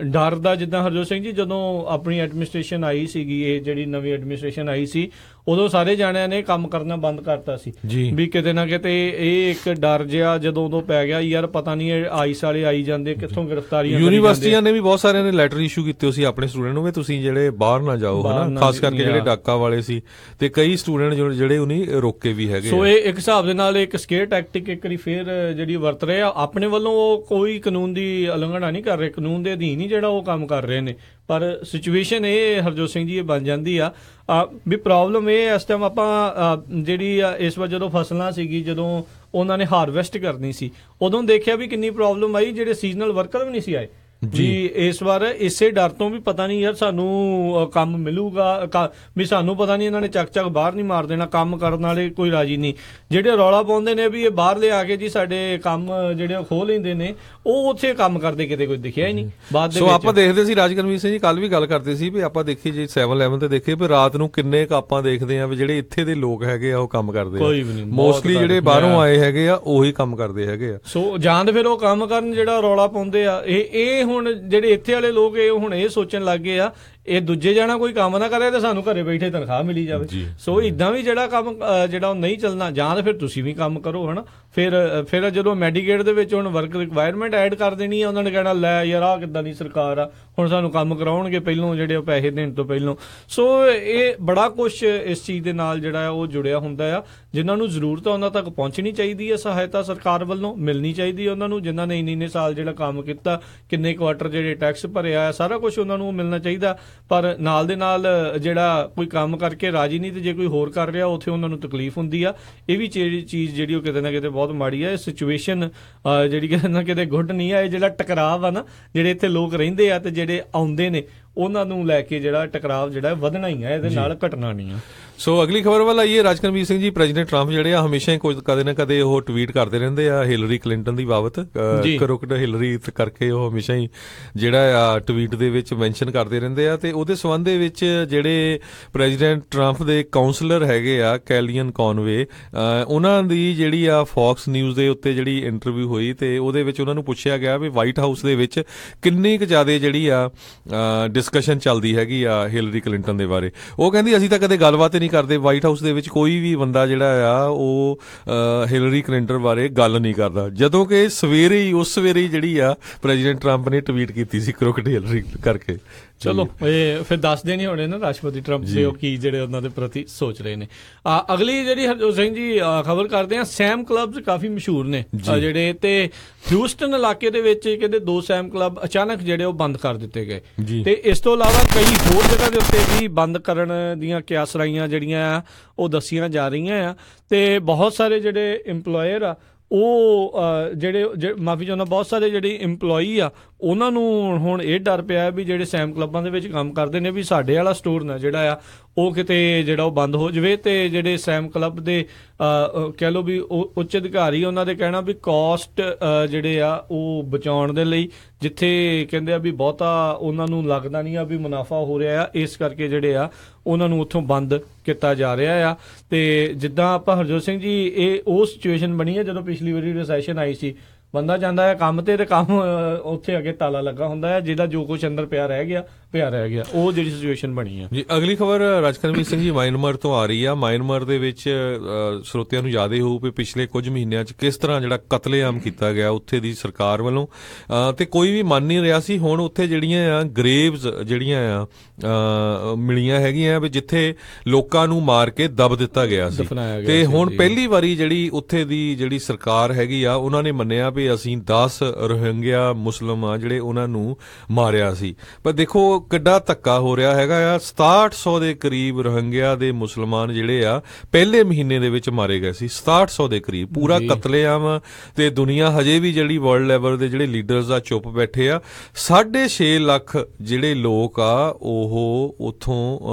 ਡਰ ਦਾ, ਜਿੱਦਾਂ ਹਰਜੋਤ ਸਿੰਘ ਜੀ ਜਦੋਂ ਆਪਣੀ ਐਡਮਿਨਿਸਟ੍ਰੇਸ਼ਨ ਆਈ ਸੀਗੀ, ਇਹ ਜਿਹੜੀ ਨਵੀਂ ਐਡਮਿਨਿਸਟ੍ਰੇਸ਼ਨ ਆਈ ਸੀ, ਉਦੋਂ ਸਾਰੇ ਜਾਣਿਆਂ ਨੇ ਕੰਮ ਕਰਨਾ ਬੰਦ ਕਰਤਾ ਸੀ ਵੀ ਕਿਤੇ ਨਾ ਕਿਤੇ ਇਹ ਇੱਕ ਡਰ ਜਿਹਾ ਜਦੋਂ ਉਦੋਂ ਪੈ ਗਿਆ ਯਾਰ ਪਤਾ ਨਹੀਂ ਇਹ ਆਈਸ ਵਾਲੇ ਆਈ ਜਾਂਦੇ ਕਿੱਥੋਂ ਗ੍ਰਿਫਤਾਰੀਆਂ। ਯੂਨੀਵਰਸਿਟੀਆਂ ਨੇ ਵੀ ਬਹੁਤ ਸਾਰਿਆਂ ਨੇ ਲੈਟਰ ਇਸ਼ੂ ਕੀਤੇ ਸੀ ਆਪਣੇ ਸਟੂਡੈਂਟ ਨੂੰ ਵੀ ਤੁਸੀਂ ਜਿਹੜੇ ਬਾਹਰ ਨਾ ਜਾਓ, ਹਨਾ, ਖਾਸ ਕਰਕੇ ਜਿਹੜੇ ਡਾਕਾ ਵਾਲੇ ਸੀ ਤੇ ਕਈ ਸਟੂਡੈਂਟ ਜਿਹੜੇ ਉਹਨੀ ਰੋਕੇ ਵੀ ਹੈਗੇ। ਸੋ ਇਹ ਇੱਕ ਹਿਸਾਬ ਦੇ ਨਾਲ ਇੱਕ ਸਕੇਅਰ ਟੈਕਟਿਕ ਇੱਕ ਵਾਰੀ ਫੇਰ ਜਿਹੜੀ ਵਰਤ ਰਹੇ ਆ। ਆਪਣੇ ਵੱਲੋਂ ਉਹ ਕੋਈ ਕਾਨੂੰਨ ਦੀ ਉਲੰਘਣਾ ਨਹੀਂ ਕਰ ਰਹੇ, ਕਾਨੂੰਨ ਦੇ ਅਧੀਨ ਹੀ ਜਿਹੜਾ ਉਹ ਕੰਮ ਕਰ ਰਹੇ ਨੇ। ਪਰ ਸਿਚੁਏਸ਼ਨ ਇਹ ਹਰਜੋਤ ਸਿੰਘ ਜੀ ਇਹ ਬਣ ਜਾਂਦੀ ਆ ਵੀ ਪ੍ਰੋਬਲਮ ਇਹ ਇਸ ਟਾਈਮ ਆਪਾਂ ਜਿਹੜੀ ਇਸ ਵਾਰ ਜਦੋਂ ਫਸਲਾਂ ਸੀਗੀ, ਜਦੋਂ ਉਹਨਾਂ ਨੇ ਹਾਰਵੈਸਟ ਕਰਨੀ ਸੀ, ਉਦੋਂ ਦੇਖਿਆ ਵੀ ਕਿੰਨੀ ਪ੍ਰੋਬਲਮ ਆਈ, ਜਿਹੜੇ ਸੀਜ਼ਨਲ ਵਰਕਰ ਵੀ ਨਹੀਂ ਸੀ ਆਏ ਜੀ। ਇਸ ਵਾਰ ਇਸੇ ਡਰ ਤੋਂ ਵੀ ਪਤਾ ਨਹੀਂ ਯਾਰ ਸਾਨੂੰ ਕੰਮ ਮਿਲੂਗਾ ਵੀ ਸਾਨੂੰ ਪਤਾ ਨਹੀਂ ਇਹਨਾਂ ਨੇ ਚੱਕ ਬਾਹਰ ਨਹੀਂ ਮਾਰ ਦੇਣਾ, ਕੰਮ ਕਰਨ ਵਾਲੇ ਕੋਈ ਰਾਜੀ ਨਹੀਂ। ਜਿਹੜੇ ਰੌਲਾ ਪਾਉਂਦੇ ਨੇ ਵੀ ਇਹ ਬਾਹਰ ਲਿਆ ਕੇ ਜੀ ਸਾਡੇ ਕੰਮ ਜਿਹੜੇ ਖੋਹ ਲੈਂਦੇ ਨੇ, ਉਹ ਉੱਥੇ ਕੰਮ ਕਰਦੇ ਕਿਤੇ ਕੋਈ ਦਿਖਿਆ ਹੀ ਨਹੀਂ ਬਾਅਦ ਦੇ ਵਿੱਚ। ਆਪਾਂ ਦੇਖਦੇ ਸੀ ਰਾਜਕਰਮੀਤ ਸਿੰਘ ਜੀ ਕੱਲ ਵੀ ਗੱਲ ਕਰਦੇ ਸੀ ਵੀ ਆਪਾਂ ਦੇਖੀ ਜੇ 7-11 ਤੇ ਦੇਖੇ ਵੀ ਰਾਤ ਨੂੰ ਕਿੰਨੇ ਆਪਾਂ ਦੇਖਦੇ ਆ ਵੀ ਜਿਹੜੇ ਇੱਥੇ ਦੇ ਲੋਕ ਹੈਗੇ ਆ ਉਹ ਕੰਮ ਕਰਦੇ ਆ, ਮੋਸਟਲੀ ਜਿਹੜੇ ਬਾਹਰੋਂ ਆਏ ਹੈਗੇ ਆ ਉਹੀ ਕੰਮ ਕਰਦੇ ਹੈਗੇ ਆ। ਸੋ ਜਾਂ ਤੇ ਫਿਰ ਉਹ ਕੰਮ ਕਰਨ ਜਿਹੜਾ ਰੌਲਾ ਪਾਉਂਦੇ ਆ। ਇਹ ਹੁਣ ਜਿਹੜੇ ਇੱਥੇ ਵਾਲੇ ਲੋਕ ਇਹ ਹੁਣ ਇਹ ਸੋਚਣ ਲੱਗ ਗਏ ਆ ਇਹ ਦੂਜੇ ਜਾਣਾ ਕੋਈ ਕੰਮ ਨਾ ਕਰੇ ਤੇ ਸਾਨੂੰ ਘਰੇ ਬੈਠੇ ਤਨਖਾਹ ਮਿਲੀ ਜਾਵੇ। ਸੋ ਇਦਾਂ ਵੀ ਜਿਹੜਾ ਕੰਮ ਜਿਹੜਾ ਉਹ ਨਹੀਂ ਚੱਲਣਾ, ਜਾਂ ਤਾਂ ਫਿਰ ਤੁਸੀਂ ਵੀ ਕੰਮ ਕਰੋ, ਹਨਾ। ਫਿਰ ਜਦੋਂ ਮੈਡੀਕੇਟ ਦੇ ਵਿੱਚ ਹੁਣ ਵਰਕ ਰਿਕੁਆਇਰਮੈਂਟ ਐਡ ਕਰ ਦੇਣੀ ਆ, ਉਹਨਾਂ ਨੇ ਕਹਿਣਾ ਲੈ ਯਾਰ ਆਹ ਕਿੱਦਾਂ ਦੀ ਸਰਕਾਰ ਆ, ਹੁਣ ਸਾਨੂੰ ਕੰਮ ਕਰਾਉਣਗੇ ਪਹਿਲੋਂ ਜਿਹੜੇ ਉਹ ਪੈਸੇ ਦੇਣ ਤੋਂ ਪਹਿਲੋਂ। ਸੋ ਇਹ ਬੜਾ ਕੁਛ ਇਸ ਚੀਜ਼ ਦੇ ਨਾਲ ਜਿਹੜਾ ਉਹ ਜੁੜਿਆ ਹੁੰਦਾ ਆ। ਜਿਨ੍ਹਾਂ ਨੂੰ ਜ਼ਰੂਰਤ ਆ ਉਹਨਾਂ ਤੱਕ ਪਹੁੰਚਣੀ ਚਾਹੀਦੀ ਹੈ ਸਹਾਇਤਾ, ਸਰਕਾਰ ਵੱਲੋਂ ਮਿਲਣੀ ਚਾਹੀਦੀ ਉਹਨਾਂ ਨੂੰ। ਜਿਨ੍ਹਾਂ ਨੇ ਇੰਨੇ ਸਾਲ ਜਿਹੜਾ ਕੰਮ ਕੀਤਾ, ਕਿੰਨੇ ਕੁਆਟਰ ਜਿਹੜੇ ਟੈਕਸ ਭਰਿਆ, ਸਾਰਾ ਕੁਛ ਉਹਨਾਂ ਨੂੰ ਮਿਲਣਾ ਚਾਹੀਦਾ। ਪਰ ਨਾਲ ਦੇ ਨਾਲ ਜਿਹੜਾ ਕੋਈ ਕੰਮ ਕਰਕੇ ਰਾਜੀ ਨਹੀਂ ਤੇ ਜੇ ਕੋਈ ਹੋਰ ਕਰ ਰਿਹਾ ਉੱਥੇ ਉਹਨਾਂ ਨੂੰ ਤਕਲੀਫ ਹੁੰਦੀ ਆ। ਇਹ ਵੀ ਚੀਜ਼ ਜਿਹੜੀ ਉਹ ਕਿਤੇ ਨਾ ਕਿਤੇ ਬਹੁਤ ਮਾੜੀ ਆ। ਇਹ ਸਿਚੁਏਸ਼ਨ ਜਿਹੜੀ ਕਿਤੇ ਨਾ ਕਿਤੇ ਗੁੱਡ ਨਹੀਂ ਆ। ਇਹ ਜਿਹੜਾ ਟਕਰਾਵ ਆ ਨਾ, ਜਿਹੜੇ ਇੱਥੇ ਲੋਕ ਰਹਿੰਦੇ ਆ ਤੇ ਜਿਹੜੇ ਆਉਂਦੇ ਨੇ, ਉਹਨਾਂ ਨੂੰ ਲੈ ਕੇ ਜਿਹੜਾ ਟਕਰਾਵ ਜਿਹੜਾ ਵਧਣਾ ਹੀ ਆ, ਇਹਦੇ ਨਾਲ ਘਟਣਾ ਨਹੀਂ ਆ। ਸੋ ਅਗਲੀ ਖਬਰ ਵੱਲ ਆਈਏ। ਰਾਜਕਰਮੀਤ ਸਿੰਘ ਜੀ, ਪ੍ਰੈਜ਼ੀਡੈਂਟ ਟਰੰਪ ਜਿਹੜੇ ਆ ਹਮੇਸ਼ਾ ਹੀ ਕਦੇ ਨਾ ਕਦੇ ਉਹ ਟਵੀਟ ਕਰਦੇ ਰਹਿੰਦੇ ਆ ਹਿਲਰੀ ਕਲਿੰਟਨ ਦੀ ਬਾਬਤ, ਕਰੁਕਟ ਹਿਲਰੀ ਕਰਕੇ ਉਹ ਹਮੇਸ਼ਾ ਹੀ ਜਿਹੜਾ ਆ ਟਵੀਟ ਦੇ ਵਿੱਚ ਮੈਂਸ਼ਨ ਕਰਦੇ ਰਹਿੰਦੇ ਆ। ਤੇ ਉਹਦੇ ਸੰਬੰਧ ਦੇ ਵਿੱਚ ਜਿਹੜੇ ਪ੍ਰੈਜ਼ੀਡੈਂਟ ਟਰੰਪ ਦੇ ਕਾਉਂਸਲਰ ਹੈਗੇ ਆ ਕੈਲੀਅਨ ਕੌਨਵੇ, ਉਹਨਾਂ ਦੀ ਜਿਹੜੀ ਆ ਫੌਕਸ ਨਿਊਜ਼ ਦੇ ਉੱਤੇ ਜਿਹੜੀ ਇੰਟਰਵਿਊ ਹੋਈ ਤੇ ਉਹਦੇ ਵਿੱਚ ਉਹਨਾਂ ਨੂੰ ਪੁੱਛਿਆ ਗਿਆ ਵੀ ਵਾਈਟ ਹਾਊਸ ਦੇ ਵਿੱਚ ਕਿੰਨੀ ਕੁ ਜ਼ਿਆਦਾ ਜਿਹੜੀ ਆ ਡਿਸਕਸ਼ਨ ਚੱਲਦੀ ਹੈਗੀ ਆ ਹਿਲਰੀ ਕਲਿੰਟਨ ਦੇ ਬਾਰੇ। ਉਹ ਕਹਿੰਦੀ ਅਸੀਂ ਤਾਂ ਕਦੇ ਗੱਲਬਾਤ ਨਹੀਂ ਕਰਦੇ, ਵਾਈਟ ਹਾਊਸ ਦੇ ਵਿੱਚ ਕੋਈ ਵੀ ਬੰਦਾ ਜਿਹੜਾ ਆ ਉਹ ਹਿਲਰੀ ਕਲਿੰਟਨ ਬਾਰੇ ਗੱਲ ਨਹੀਂ ਕਰਦਾ। ਜਦੋਂ ਕਿ ਉਸ ਸਵੇਰੇ ਹੀ ਜਿਹੜੀ ਆ ਪ੍ਰੈਜ਼ੀਡੈਂਟ ਟਰੰਪ ਨੇ ਟਵੀਟ ਕੀਤੀ ਸੀ ਕਰੁਕਟ ਹਿਲਰੀ ਕਰਕੇ। ਚਲੋ ਇਹ ਫਿਰ ਦੱਸਦੇ ਨਹੀਂ ਹੋਣੇ ਨਾ ਰਾਸ਼ਟਰਪਤੀ ਟਰੰਪ ਦੇ ਉਹ ਕੀ ਜਿਹੜੇ ਉਹਨਾਂ ਦੇ ਪ੍ਰਤੀ ਸੋਚ ਰਹੇ ਨੇ। ਅਗਲੀ ਜਿਹੜੀ ਹਰਜੋਤ ਸਿੰਘ ਜੀ ਖਬਰ ਕਰਦੇ ਆ, ਸੈਮ ਕਲੱਬਸ ਕਾਫੀ ਮਸ਼ਹੂਰ ਨੇ ਜਿਹੜੇ, ਤੇ ਹਿਊਸਟਨ ਇਲਾਕੇ ਦੇ ਵਿੱਚ ਕਹਿੰਦੇ 2 ਸੈਮ ਕਲੱਬ ਅਚਾਨਕ ਜਿਹੜੇ ਉਹ ਬੰਦ ਕਰ ਦਿੱਤੇ ਗਏ। ਤੇ ਇਸ ਤੋਂ ਇਲਾਵਾ ਕਈ ਹੋਰ ਜਗ੍ਹਾ ਦੇ ਉੱਤੇ ਵੀ ਬੰਦ ਕਰਨ ਦੀਆਂ ਕਿਆਸਰਾਈਆਂ ਜਿਹੜੀਆਂ ਆ ਉਹ ਦੱਸੀਆਂ ਜਾ ਰਹੀਆਂ ਆ। ਤੇ ਬਹੁਤ ਸਾਰੇ ਜਿਹੜੇ ਇੰਪਲੋਇਰ ਆ ਉਹ ਜਿਹੜੇ ਮਾਫੀ ਚਾਹੁੰਦਾ, ਬਹੁਤ ਸਾਰੇ ਜਿਹੜੇ ਇੰਪਲੋਈ ਆ ਉਹਨਾਂ ਨੂੰ ਹੁਣ ਇਹ ਡਰ ਪਿਆ ਵੀ ਜਿਹੜੇ ਸੈਮ ਕਲੱਬਾਂ ਦੇ ਵਿੱਚ ਕੰਮ ਕਰਦੇ ਨੇ ਵੀ ਸਾਡੇ ਵਾਲਾ ਸਟੋਰ ਨਾ ਜਿਹੜਾ ਆ ਉਹ ਕਿਤੇ ਜਿਹੜਾ ਉਹ ਬੰਦ ਹੋ ਜਾਵੇ, ਤੇ ਜਿਹੜੇ ਸੈਮ ਕਲੱਬ ਦੇ ਕਹਿ ਲਓ ਵੀ ਉੱਚ ਅਧਿਕਾਰੀ ਉਹਨਾਂ ਦੇ ਕਹਿਣਾ ਵੀ ਕਾਸਟ ਜਿਹੜੇ ਆ ਉਹ ਬਚਾਉਣ ਦੇ ਲਈ, ਜਿੱਥੇ ਕਹਿੰਦੇ ਆ ਵੀ ਬਹੁਤਾ ਉਹਨਾਂ ਨੂੰ ਲੱਗਦਾ ਨਹੀਂ ਆ ਵੀ ਮੁਨਾਫਾ ਹੋ ਰਿਹਾ ਆ, ਇਸ ਕਰਕੇ ਜਿਹੜੇ ਆ ਉਹਨਾਂ ਨੂੰ ਉੱਥੋਂ ਬੰਦ ਕੀਤਾ ਜਾ ਰਿਹਾ ਆ। ਤੇ ਜਿੱਦਾਂ ਆਪਾਂ ਹਰਜੋਤ ਸਿੰਘ ਜੀ ਇਹ ਉਹ ਸਿਚੁਏਸ਼ਨ ਬਣੀ ਹੈ ਜਦੋਂ ਪਿਛਲੀ ਵਾਰੀ ਰਿਸੈਸ਼ਨ ਆਈ ਸੀ, ਬੰਦਾ ਜਾਂਦਾ ਹੈ ਕੰਮ ਤੇ ਕੰਮ ਉੱਥੇ ਅੱਗੇ ਤਾਲਾ ਲੱਗਾ ਹੁੰਦਾ ਹੈ, ਜਿਹਦਾ ਜੋ ਕੁਝ ਅੰਦਰ ਪਿਆ ਰਹਿ ਗਿਆ, ਉਹ ਜਿਹੜੀ ਸਿਚੁਏਸ਼ਨ ਬਣੀ ਹੈ ਜੀ। ਅਗਲੀ ਖਬਰ ਰਾਜਕਰਮਜੀਤ ਸਿੰਘ ਜੀ ਮਿਆਂਮਾਰ ਤੋਂ ਆ ਰਹੀ ਆ। ਮਿਆਂਮਾਰ ਦੇ ਵਿੱਚ ਸਰੋਤਿਆਂ ਨੂੰ ਯਾਦ ਹੀ ਹੋਊ ਵੀ ਪਿਛਲੇ ਕੁਝ ਮਹੀਨਿਆਂ 'ਚ ਕਿਸ ਤਰ੍ਹਾਂ ਜਿਹੜਾ ਕਤਲੇਆਮ ਕੀਤਾ ਗਿਆ ਉੱਥੇ ਦੀ ਸਰਕਾਰ ਵੱਲੋਂ, ਤੇ ਕੋਈ ਵੀ ਮੰਨ ਨਹੀਂ ਰਿਹਾ ਸੀ। ਹੁਣ ਉੱਥੇ ਜਿਹੜੀਆਂ ਆ ਗ੍ਰੇਵਜ਼ ਜਿਹੜੀਆਂ ਆ ਮਿਲੀਆਂ ਹੈਗੀਆਂ ਵੀ ਜਿੱਥੇ ਲੋਕਾਂ ਨੂੰ ਮਾਰ ਕੇ ਦਬ ਦਿੱਤਾ ਗਿਆ ਸੀ, ਤੇ ਹੁਣ ਪਹਿਲੀ ਵਾਰੀ ਜਿਹੜੀ ਉੱਥੇ ਦੀ ਜਿਹੜੀ ਸਰਕਾਰ ਹੈਗੀ ਆ ਉਹਨਾਂ ਨੇ ਮੰਨਿਆ ਵੀ ਅਸੀਂ 10 ਰੋਹਿੰਗਿਆ ਮੁਸਲਿਮ ਆ ਜਿਹੜੇ ਉਹਨਾਂ ਨੂੰ ਮਾਰਿਆ ਸੀ। ਪਰ ਦੇਖੋ ਕਿੱਡਾ ਧੱਕਾ ਹੋ ਰਿਹਾ ਹੈਗਾ ਆ। 6700 ਦੇ ਕਰੀਬ ਰੋਹਿੰਗਿਆ ਦੇ ਮੁਸਲਮਾਨ ਜਿਹੜੇ ਆ ਪਹਿਲੇ ਮਹੀਨੇ ਦੇ ਵਿੱਚ ਮਾਰੇ ਗਏ ਸੀ, 6700 ਦੇ ਕਰੀਬ, ਪੂਰਾ ਕਤਲੇਆਮ। ਤੇ ਦੁਨੀਆ ਹਜੇ ਵੀ ਜਿਹੜੀ ਵਰਲਡ ਲੈਵਲ ਦੇ ਜਿਹੜੇ ਲੀਡਰਸ ਆ ਚੁੱਪ ਬੈਠੇ ਆ। 6.5 ਲੱਖ ਜਿਹੜੇ ਲੋਕ ਆ ਉਹ ਉੱਥੋਂ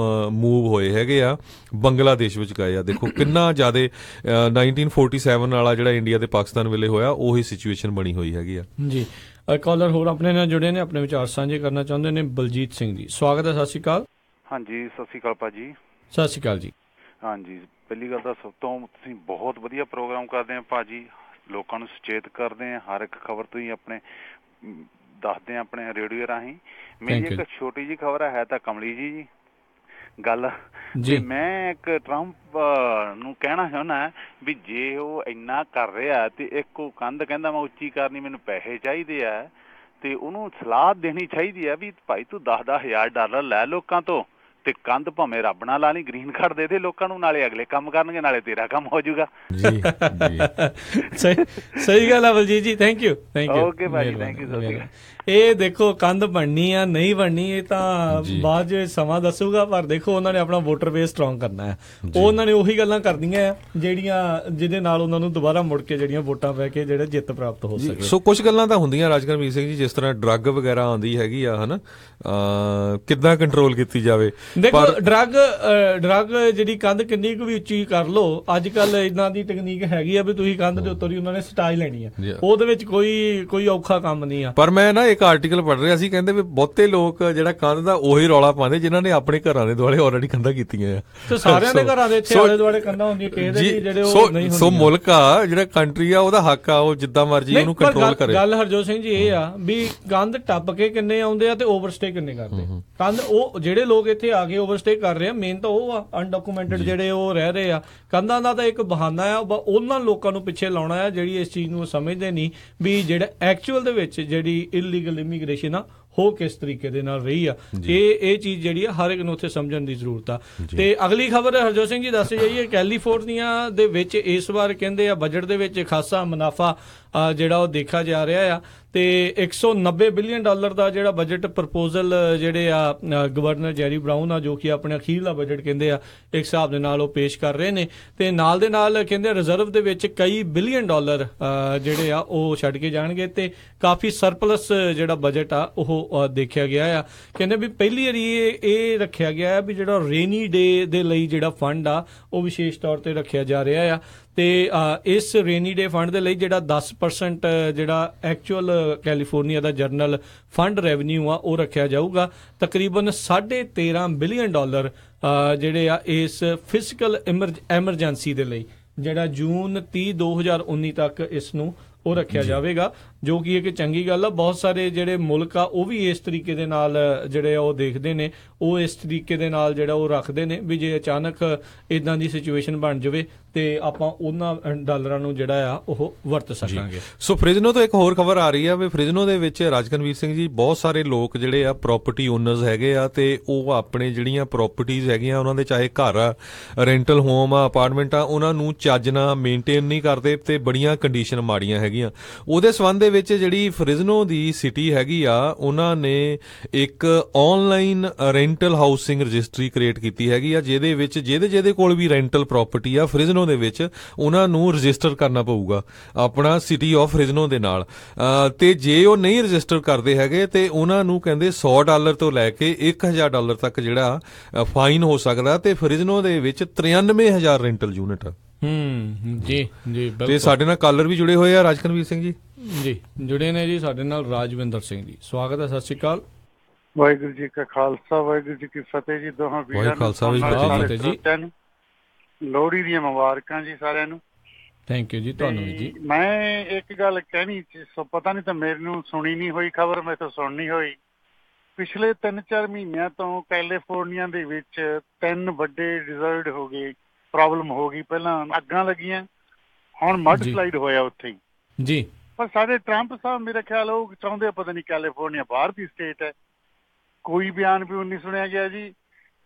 ਮੂਵ ਹੋਏ ਹੈਗੇ ਆ, ਬੰਗਲਾਦੇਸ਼ ਵਿੱਚ ਗਏ ਆ। ਦੇਖੋ ਕਿੰਨਾ ਜ਼ਿਆਦਾ 1947 ਵਾਲਾ ਜਿਹੜਾ ਇੰਡੀਆ ਤੇ ਪਾਕਿਸਤਾਨ ਵੇਲੇ ਹੋਇਆ ਉਹੀ ਸਿਚੁਏਸ਼ਨ ਬਣੀ ਹੋਈ ਹੈਗੀ ਆ ਜੀ। ਕਾਲਰ ਹੋਰ ਆਪਣੇ ਨਾਲ ਜੁੜੇ ਨੇ, ਆਪਣੇ ਵਿਚਾਰ ਸਾਂਝੇ ਕਰਨਾ ਚਾਹੁੰਦੇ ਨੇ। ਬਲਜੀਤ ਸਿੰਘ ਜੀ, ਸਵਾਗਤ ਹੈ। ਸਤਿ ਸ਼੍ਰੀ ਅਕਾਲ। ਹਾਂਜੀ, ਸਤਿ ਸ਼੍ਰੀ ਅਕਾਲ ਭਾਜੀ। ਸਤਿ ਸ਼੍ਰੀ ਅਕਾਲ ਜੀ। ਹਾਂਜੀ, ਪਹਿਲੀ ਗੱਲ ਤਾਂ ਸਭ ਤੋਂ ਤੁਸੀਂ ਬਹੁਤ ਵਧੀਆ ਪ੍ਰੋਗਰਾਮ ਕਰਦੇ ਆ ਭਾਜੀ, ਲੋਕਾਂ ਨੂੰ ਸੁਚੇਤ ਕਰਦੇ ਆ, ਹਰ ਇੱਕ ਖਬਰ ਤੁਸੀਂ ਆਪਣੇ ਦੱਸਦੇ ਆ ਆਪਣੇ ਰੇਡੀਓ ਰਾਹੀਂ। ਮੇਰੀ ਇੱਕ ਛੋਟੀ ਜਿਹੀ ਖਬਰ ਹੈ ਤਾਂ ਕਮਲੀ ਜੀ ਗੱਲ, ਤੇ ਮੈਂ ਇੱਕ ਟਰੰਪ ਨੂੰ ਕਹਿਣਾ ਚਾਹੁੰਦਾ ਵੀ ਜੇ ਉਹ ਇੰਨਾ ਕਰ ਰਿਹਾ ਤੇ ਇੱਕ ਉਹ ਕੰਧ ਕਹਿੰਦਾ ਮੈਂ ਉੱਚੀ ਕਰਨੀ, ਮੈਨੂੰ ਪੈਸੇ ਚਾਹੀਦੇ ਆ, ਤੇ ਉਹਨੂੰ ਸਲਾਹ ਦੇਣੀ ਚਾਹੀਦੀ ਆ ਵੀ ਭਾਈ ਤੂੰ $10,000 ਲੈ ਲੋਕਾਂ ਤੋਂ, ਤੇ ਕੰਧ ਭਾਵੇਂ ਰੱਬ ਨਾਲ ਲਾ ਲਈ, ਗ੍ਰੀਨ ਕਾਰਡ ਦੇ ਦੇ ਲੋਕਾਂ ਨੂੰ, ਨਾਲੇ ਅਗਲੇ ਕੰਮ ਕਰਨਗੇ, ਨਾਲੇ ਤੇਰਾ ਕੰਮ ਹੋ ਜਾਊਗਾ। ਸਹੀ ਗੱਲ ਆ ਬਲਜੀਤ ਜੀ, ਥੈਂਕ ਯੂ। ਓਕੇ ਭਾਜੀ, ਥੈਂਕ ਯੂ। ਇਹ ਦੇਖੋ ਕੰਧ ਬਣਨੀ ਆ ਨਹੀਂ ਬਣਨੀ ਇਹ ਤਾਂ ਬਾਅਦ ਚ ਸਮਾਂ ਦੱਸੂਗਾ, ਪਰ ਦੇਖੋ ਉਹਨਾਂ ਨੇ ਆਪਣਾ ਵੋਟਰ ਬੇਸ ਸਟਰੋਂਗ ਕਰਨਾ ਹੈ। ਉਹਨਾਂ ਨੇ ਉਹੀ ਗੱਲਾਂ ਕਰਨੀਆਂ ਆ ਜਿਹੜੀਆਂ ਜਿਹਦੇ ਨਾਲ ਉਹਨਾਂ ਨੂੰ ਦੁਬਾਰਾ ਮੁੜ ਕੇ ਜਿਹੜੀਆਂ ਵੋਟਾਂ ਪੈ ਕੇ ਜਿਹੜੇ ਜਿੱਤ ਪ੍ਰਾਪਤ ਹੋ ਸਕੇ। ਸੋ ਕੁਝ ਗੱਲਾਂ ਤਾਂ ਹੁੰਦੀਆਂ ਰਾਜਕਰਮਜੀਤ ਸਿੰਘ ਜੀ, ਜਿਸ ਤਰ੍ਹਾਂ ਡਰੱਗ ਵਗੈਰਾ ਆਉਂਦੀ ਹੈਗੀ ਆ, ਹਨਾ, ਕਿੱਦਾਂ ਕੰਟਰੋਲ ਕੀਤੀ ਜਾਵੇ। ਦੇਖੋ ਡਰੱਗ ਜਿਹੜੀ ਕੰਧ ਕਿੰਨੀ ਕੁ ਵੀ ਉੱਚੀ ਕਰ ਲਓ, ਅੱਜ ਕੱਲ ਇਦਾਂ ਦੀ ਟੈਕਨੀਕ ਹੈਗੀ ਆ ਵੀ ਤੁਸੀਂ ਕੰਧ ਦੇ ਉੱਤੋਂ ਹੀ ਉਹਨਾਂ ਨੇ ਸਟਾਈ ਲੈਣੀ ਆ, ਉਹਦੇ ਵਿੱਚ ਕੋਈ ਔਖਾ ਕੰਮ ਨਹੀਂ ਆ। ਪਰ ਮੈਂ ਨਾ ਇੱਕ ਆਰਟੀਕਲ ਪੜ੍ਹ ਰਿਹਾ ਸੀ, ਕਹਿੰਦੇ ਵੀ ਬਹੁਤੇ ਲੋਕ ਜਿਹੜਾ ਕੰਧ ਦਾ ਉਹੀ ਰੌਲਾ ਪਾਉਂਦੇ ਜਿਨ੍ਹਾਂ ਨੇ ਆਪਣੇ ਘਰਾਂ ਦੇ ਦੁਆਲੇ ਆਲਰੇਡੀ ਕੰਧਾਂ ਕੀਤੀਆਂ ਆ। ਤੇ ਸਾਰਿਆਂ ਦੇ ਘਰਾਂ ਦੇ ਇੱਥੇ ਆਲੇ ਦੁਆਲੇ ਕੰਧਾਂ ਹੁੰਦੀਆਂ, ਕਿਸੇ ਦੇ ਜਿਹੜੇ ਉਹ ਨਹੀਂ ਹੁੰਦੀਆਂ। ਸੋ ਮੁਲਕ ਆ ਜਿਹੜਾ ਕੰਟਰੀ ਆ ਉਹਦਾ ਹੱਕ ਆ ਉਹ ਜਿੱਦਾਂ ਮਰਜ਼ੀ ਉਹਨੂੰ ਕੰਟਰੋਲ ਕਰੇ। ਗੱਲ ਹਰਜੋਤ ਸਿੰਘ ਜੀ ਇਹ ਆ ਵੀ ਕੰਧ ਟੱਪ ਕੇ ਕਿੰਨੇ ਆਉਂਦੇ ਆ ਤੇ ਓਵਰਸਟੇ ਕਿੰਨੇ ਕਰਦੇ। ਕੰਧ ਉਹ ਜਿਹੜੇ ਲੋਕ ਇੱਥੇ ਆ ਕੇ ਓਵਰਸਟੇ ਕਰ ਰਹੇ ਆ, ਮੇਨ ਤਾਂ ਉਹ ਆ ਅਨਡਾਕੂਮੈਂਟਡ ਜਿਹੜੇ ਉਹ ਰਹਿ ਰਹੇ ਆ। ਕੰਧਾਂ ਦਾ ਤਾਂ ਇੱਕ ਬਹਾਨਾ ਆ, ਉਹਨਾਂ ਲੋਕਾਂ ਨੂੰ ਪਿੱਛੇ ਲਾਉਣਾ ਆ ਜਿਹੜੀ ਇਸ ਚੀਜ਼ ਨੂੰ ਸਮਝਦੇ ਨਹੀਂ ਵੀ ਜਿਹੜਾ ਐਕਚੁਅਲ ਦੇ ਵਿੱਚ ਜਿਹੜੀ ਇਲੀਗਲ ਇਮੀਗ੍ਰੇਸ਼ਨ ਆ ਹੋ ਕਿਸ ਤਰੀਕੇ ਦੇ ਨਾਲ ਰਹੀ ਆ। ਇਹ ਚੀਜ਼ ਜਿਹੜੀ ਆ ਹਰ ਇੱਕ ਨੂੰ ਉੱਥੇ ਸਮਝਣ ਦੀ ਜ਼ਰੂਰਤ ਆ। ਤੇ ਅਗਲੀ ਖਬਰ ਹਰਜੋਤ ਸਿੰਘ ਜੀ ਦੱਸ ਜਾਈਏ, ਕੈਲੀਫੋਰਨੀਆ ਦੇ ਵਿੱਚ ਇਸ ਵਾਰ ਕਹਿੰਦੇ ਆ ਬਜਟ ਦੇ ਵਿੱਚ ਖਾਸਾ ਮੁਨਾਫਾ ਜਿਹੜਾ ਉਹ ਦੇਖਿਆ ਜਾ ਰਿਹਾ ਆ, ਤੇ $190 ਬਿਲੀਅਨ ਦਾ ਜਿਹੜਾ ਬਜਟ ਪ੍ਰਪੋਜ਼ਲ ਜਿਹੜੇ ਆ ਗਵਰਨਰ ਜੈਰੀ ਬਰਾਊਨ ਆ, ਜੋ ਕਿ ਆਪਣੇ ਅਖੀਰਲਾ ਬਜਟ ਕਹਿੰਦੇ ਆ ਇੱਕ ਹਿਸਾਬ ਦੇ ਨਾਲ ਉਹ ਪੇਸ਼ ਕਰ ਰਹੇ ਨੇ, ਤੇ ਨਾਲ ਦੇ ਨਾਲ ਕਹਿੰਦੇ ਰਿਜ਼ਰਵ ਦੇ ਵਿੱਚ ਕਈ $ਬਿਲੀਅਨ ਜਿਹੜੇ ਆ ਉਹ ਛੱਡ ਕੇ ਜਾਣਗੇ, ਤੇ ਕਾਫੀ ਸਰਪਲਸ ਜਿਹੜਾ ਬਜਟ ਆ ਉਹ ਦੇਖਿਆ ਗਿਆ ਆ। ਕਹਿੰਦੇ ਵੀ ਪਹਿਲੀ ਵਾਰੀ ਇਹ ਰੱਖਿਆ ਗਿਆ ਵੀ ਜਿਹੜਾ ਰੇਨੀ ਡੇ ਦੇ ਲਈ ਜਿਹੜਾ ਫੰਡ ਆ ਉਹ ਵਿਸ਼ੇਸ਼ ਤੌਰ ਤੇ ਰੱਖਿਆ ਜਾ ਰਿਹਾ ਆ, ਤੇ ਇਸ ਰੇਨੀ ਡੇ ਫੰਡ ਦੇ ਲਈ ਜਿਹੜਾ 10% ਜਿਹੜਾ ਐਕਚੁਅਲ ਕੈਲੀਫੋਰਨੀਆ ਦਾ ਜਨਰਲ ਫੰਡ ਰੈਵਨਿਊ ਆ ਉਹ ਰੱਖਿਆ ਜਾਊਗਾ। ਤਕਰੀਬਨ $13.5 ਬਿਲੀਅਨ ਜਿਹੜੇ ਆ ਇਸ ਫਿਸਕਲ ਐਮਰਜੈਂਸੀ ਦੇ ਲਈ, ਜਿਹੜਾ ਜੂਨ 30, 2019 ਤੱਕ ਇਸ ਨੂੰ ਉਹ ਰੱਖਿਆ ਜਾਵੇਗਾ, ਜੋ ਕਿ ਇੱਕ ਚੰਗੀ ਗੱਲ ਆ। ਬਹੁਤ ਸਾਰੇ ਜਿਹੜੇ ਮੁਲਕ ਆ ਉਹ ਵੀ ਇਸ ਤਰੀਕੇ ਦੇ ਨਾਲ ਜਿਹੜੇ ਉਹ ਦੇਖਦੇ ਨੇ, ਉਹ ਇਸ ਤਰੀਕੇ ਦੇ ਨਾਲ ਜਿਹੜਾ ਉਹ ਰੱਖਦੇ ਨੇ ਵੀ ਜੇ ਅਚਾਨਕ ਇਦਾਂ ਦੀ ਸਿਚੁਏਸ਼ਨ ਬਣ ਜਾਵੇ ਤੇ ਆਪਾਂ ਉਹਨਾਂ ਡਾਲਰਾਂ ਨੂੰ ਜਿਹੜਾ ਆ ਉਹ ਵਰਤ ਸਕਾਂਗੇ। ਸੋ ਫ੍ਰਿਜ਼ਨੋ ਤੋਂ ਇੱਕ ਹੋਰ ਖਬਰ ਆ ਰਹੀ ਆ ਵੀ ਫ੍ਰਿਜ਼ਨੋ ਦੇ ਵਿੱਚ ਰਾਜਕਨਵੀਰ ਸਿੰਘ ਜੀ ਬਹੁਤ ਸਾਰੇ ਲੋਕ ਜਿਹੜੇ ਆ ਪ੍ਰੋਪਰਟੀ ਓਨਰਸ ਹੈਗੇ ਆ, ਤੇ ਉਹ ਆਪਣੇ ਜਿਹੜੀਆਂ ਪ੍ਰੋਪਰਟੀਜ਼ ਹੈਗੀਆਂ ਉਹਨਾਂ ਦੇ ਚਾਹੇ ਘਰ ਆ, ਰੈਂਟਲ ਹੋਮ ਆ, ਅਪਾਰਟਮੈਂਟ ਆ, ਉਹਨਾਂ ਨੂੰ ਚੱਜ ਨਾਲ ਮੇਨਟੇਨ ਨਹੀਂ ਕਰਦੇ ਤੇ ਬੜੀਆਂ ਕੰਡੀਸ਼ਨ ਮਾੜੀਆਂ ਹੈਗੀਆਂ। ਉਹਦੇ ਸੰਬੰਧ ਦੇ ਵਿੱਚ ਜਿਹੜੀ ਫ੍ਰਿਜ਼ਨੋ ਦੀ ਸਿਟੀ ਹੈਗੀ ਆ, ਉਹਨਾਂ ਨੇ ਇੱਕ online rental housing registry create ਕੀਤੀ ਹੈਗੀ ਆ, ਜਿਹਦੇ ਵਿੱਚ ਜਿਹਦੇ ਕੋਲ ਵੀ ਰੈਂਟਲ ਪ੍ਰਾਪਰਟੀ ਆ ਫ੍ਰਿਜ਼ਨੋ ਦੇ ਵਿੱਚ, ਉਹਨਾਂ ਨੂੰ ਰਜਿਸਟਰ ਕਰਨਾ ਪਊਗਾ ਆਪਣਾ ਸਿਟੀ ਆਫ ਫ੍ਰਿਜ਼ਨੋ ਦੇ ਨਾਲ। ਤੇ ਜੇ ਉਹ ਨਹੀਂ ਰਜਿਸਟਰ ਕਰਦੇ ਹੈਗੇ ਤੇ ਉਹਨਾਂ ਨੂੰ ਕਹਿੰਦੇ $100 ਤੋਂ ਲੈ ਕੇ $1000 ਤੱਕ ਜਿਹੜਾ ਫਾਈਨ ਹੋ ਸਕਦਾ। ਤੇ ਫ੍ਰਿਜ਼ਨੋ ਦੇ ਵਿੱਚ 93,000 ਰੈਂਟਲ ਯੂਨਿਟ ਆ। ਜੀ ਜੀ ਤੇ ਸਾਡੇ ਨਾਲ ਕਾਲਰ ਵੀ ਜੁੜੇ ਹੋਏ ਆ, ਰਾਜਕਨਵੀਰ ਸਿੰਘ ਜੀ ਜੁੜੇ ਨੇ ਜੀ ਸਾਡੇ ਨਾਲ, ਰਾਜਵਿੰਦਰ ਸਿੰਘ ਜੀ, ਸਵਾਗਤ ਹੈ, ਸਤਿ ਸ਼੍ਰੀ ਅਕਾਲ। ਵਾਹਿਗੁਰੂ ਜੀ ਕਾ ਖਾਲਸਾ, ਵਾਹਿਗੁਰੂ ਜੀ ਕੀ ਫਤਿਹ ਜੀ। ਦੋਹਾਂ ਵੀਰਾਂ ਨੂੰ ਲੋਹੜੀ ਦੀਆਂ ਮੁਬਾਰਕਾਂ ਜੀ ਸਾਰਿਆਂ ਨੂੰ। ਥੈਂਕ ਯੂ ਜੀ, ਤੁਹਾਨੂੰ ਵੀ ਜੀ। ਮੈਂ ਇੱਕ ਗੱਲ ਕਹਿਣੀ, ਪਤਾ ਨਹੀਂ ਤਾਂ ਮੈਨੂੰ ਸੁਣੀ ਨਹੀਂ ਹੋਈ ਖਬਰ, ਮੈਂ ਤਾਂ ਸੁਣਨੀ ਹੋਈ। ਪਿਛਲੇ 3-4 ਮਹੀਨਿਆਂ ਤੋਂ ਕੈਲੀਫੋਰਨੀਆ ਦੇ ਵਿੱਚ 3 ਵੱਡੇ ਡਿਜ਼ਾਰਟ ਹੋ ਗਏ, ਪ੍ਰੋਬਲਮ ਹੋ ਗਈ। ਪਹਿਲਾਂ ਅੱਗਾਂ ਲੱਗੀਆਂ, ਹੁਣ ਮੱਡ ਸਲਾਈਡ ਹੋਇਆ ਉੱਥੇ ਜੀ। ਪਰ ਸਾਡੇ ਟਰੰਪ ਸਾਹਿਬ ਮੇਰੇ ਖਿਆਲ ਉਹ ਚਾਹੁੰਦੇ, ਪਤਾ ਨਹੀਂ ਕੈਲੀਫੋਰਨੀਆ ਬਾਹਰ ਦੀ ਸਟੇਟ ਹੈ, ਕੋਈ ਬਿਆਨ ਵੀ ਨਹੀਂ ਸੁਣਿਆ ਗਿਆ ਜੀ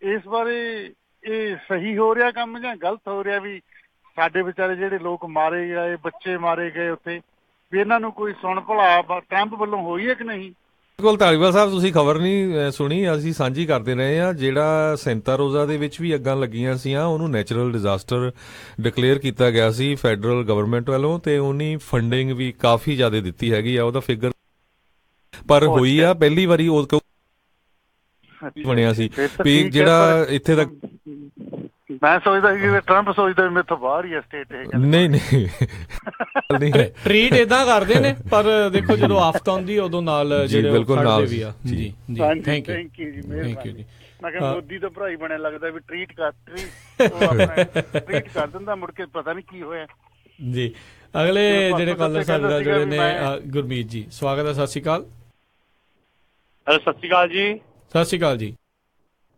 ਇਸ ਬਾਰੇ। ਇਹ ਸਹੀ ਹੋ ਰਿਹਾ ਕੰਮ ਜਾਂ ਗਲਤ ਹੋ ਰਿਹਾ? ਵੀ ਸਾਡੇ ਵਿਚਾਰੇ ਜਿਹੜੇ ਲੋਕ ਮਾਰੇ ਗਏ, ਬੱਚੇ ਮਾਰੇ ਗਏ ਉੱਥੇ, ਵੀ ਇਹਨਾਂ ਨੂੰ ਕੋਈ ਸੁਣ ਭਲਾ ਟਰੰਪ ਵੱਲੋਂ ਹੋਈ ਹੈ ਕਿ ਨਹੀਂ? ਬਿਲਕੁਲ ਧਾਲੀਵਾਲ ਸਾਹਿਬ, ਤੁਸੀਂ ਖਬਰ ਨਹੀਂ ਸੁਣੀ, ਅਸੀਂ ਸਾਂਝੀ ਕਰਦੇ ਰਹੇ ਹਾਂ। ਜਿਹੜਾ ਸੈਂਟਾ ਰੋਜ਼ਾ ਦੇ ਵਿੱਚ ਵੀ ਅੱਗਾਂ ਲੱਗੀਆਂ ਸੀਆਂ, ਉਹਨੂੰ ਨੈਚੁਰਲ ਡਿਜ਼ਾਸਟਰ ਡਿਕਲੇਅਰ ਕੀਤਾ ਗਿਆ ਸੀ ਫੈਡਰਲ ਗਵਰਨਮੈਂਟ ਵੱਲੋਂ, ਤੇ ਉਹਨੀ ਫੰਡਿੰਗ ਵੀ ਕਾਫੀ ਜ਼ਿਆਦਾ ਦਿੱਤੀ ਹੈਗੀ ਆ। ਉਹਦਾ ਫਿਗਰ ਪਰ ਹੋਈ ਆ ਪਹਿਲੀ ਵਾਰੀ ਉਹ ਬਣਿਆ ਸੀ ਵੀ ਜਿਹੜਾ ਇੱਥੇ ਤੱਕ। ਮੈਂ ਸੋਚਦਾ ਸੀ ਕਿ ਟਰੰਪ ਸੋਚਦਾ ਮੇਰੇ ਤੋਂ ਬਾਹਰ ਹੀ ਹੈ ਸਟੇਟ ਇਹ। ਨਹੀਂ ਟ੍ਰੀਟ ਏਦਾਂ ਕਰਦੇ ਨੇ, ਪਰ ਦੇਖੋ ਜਦੋਂ ਆਫਤ ਆਉਂਦੀ ਉਦੋਂ ਨਾਲ ਜਿਹੜੇ ਖੜਦੇ ਵੀ ਆ। ਜੀ ਜੀ, ਥੈਂਕ ਯੂ ਜੀ, ਮਿਹਰਬਾਨੀ ਜੀ। ਮੈਂ ਕਿਹਾ ਮੋਦੀ ਦਾ ਭਰਾ ਹੀ ਬਣਿਆ ਲੱਗਦਾ ਵੀ ਟ੍ਰੀਟ ਕਰ ਦਿੰਦਾ, ਮੁੜ ਕੇ ਪਤਾ ਨਹੀਂ ਕੀ ਹੋਇਆ ਜੀ। ਅਗਲੇ ਜਿਹੜੇ ਕਾਲਰ ਸਾਡੇ ਨਾਲ ਜੁੜੇ ਨੇ, ਗੁਰਮੀਤ ਜੀ, ਸਵਾਗਤ ਹੈ, ਸਤਿ ਸ਼੍ਰੀ ਅਕਾਲ। ਸਤਿ ਸ਼੍ਰੀ ਅਕਾਲ ਜੀ। ਸਤਿ ਸ਼੍ਰੀ ਅਕਾਲ ਜੀ।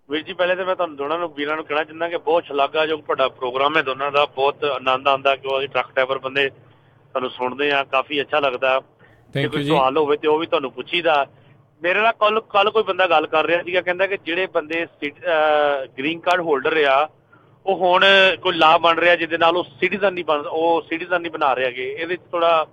ਵੀਰ ਜੀ, ਪਹਿਲੇ ਤਾਂ ਮੈਂ ਤੁਹਾਨੂੰ ਦੋਨਾਂ ਨੂੰ ਵੀਰਾਂ ਨੂੰ ਕਹਿਣਾ ਚਾਹੁੰਦਾ ਕਿ ਬਹੁਤ ਸ਼ਲਾਘਾਯੋਗ ਤੁਹਾਡਾ ਪ੍ਰੋਗਰਾਮ ਹੈ ਦੋਨਾਂ ਦਾ, ਬਹੁਤ ਆਨੰਦ ਆਉਂਦਾ ਕਿ ਅਸੀਂ ਟਰੱਕ ਡਰਾਈਵਰ ਬੰਦੇ ਤੁਹਾਨੂੰ ਸੁਣਦੇ ਆ, ਕਾਫੀ ਅੱਛਾ ਲੱਗਦਾ। ਜੇ ਕੋਈ ਸਵਾਲ ਹੋਵੇ ਤੇ ਉਹ ਵੀ ਤੁਹਾਨੂੰ ਪੁੱਛੀਦਾ। ਮੇਰੇ ਨਾਲ ਕੱਲ ਕੋਈ ਬੰਦਾ ਗੱਲ ਕਰ ਰਿਹਾ ਸੀਗਾ, ਕਹਿੰਦਾ ਕਿ ਜਿਹੜੇ ਬੰਦੇ ਗ੍ਰੀਨ ਕਾਰਡ ਹੋਲਡਰ ਆ, ਉਹ ਹੁਣ ਕੋਈ ਲਾਅ ਬਣ ਰਿਹਾ ਜਿਹਦੇ ਨਾਲ ਉਹ ਸਿਟੀਜ਼ਨ ਨਹੀਂ ਬਣਾ ਰਹੇ ਹੈਗੇ। ਇਹਦੇ ਵਿੱਚ ਥੋੜਾ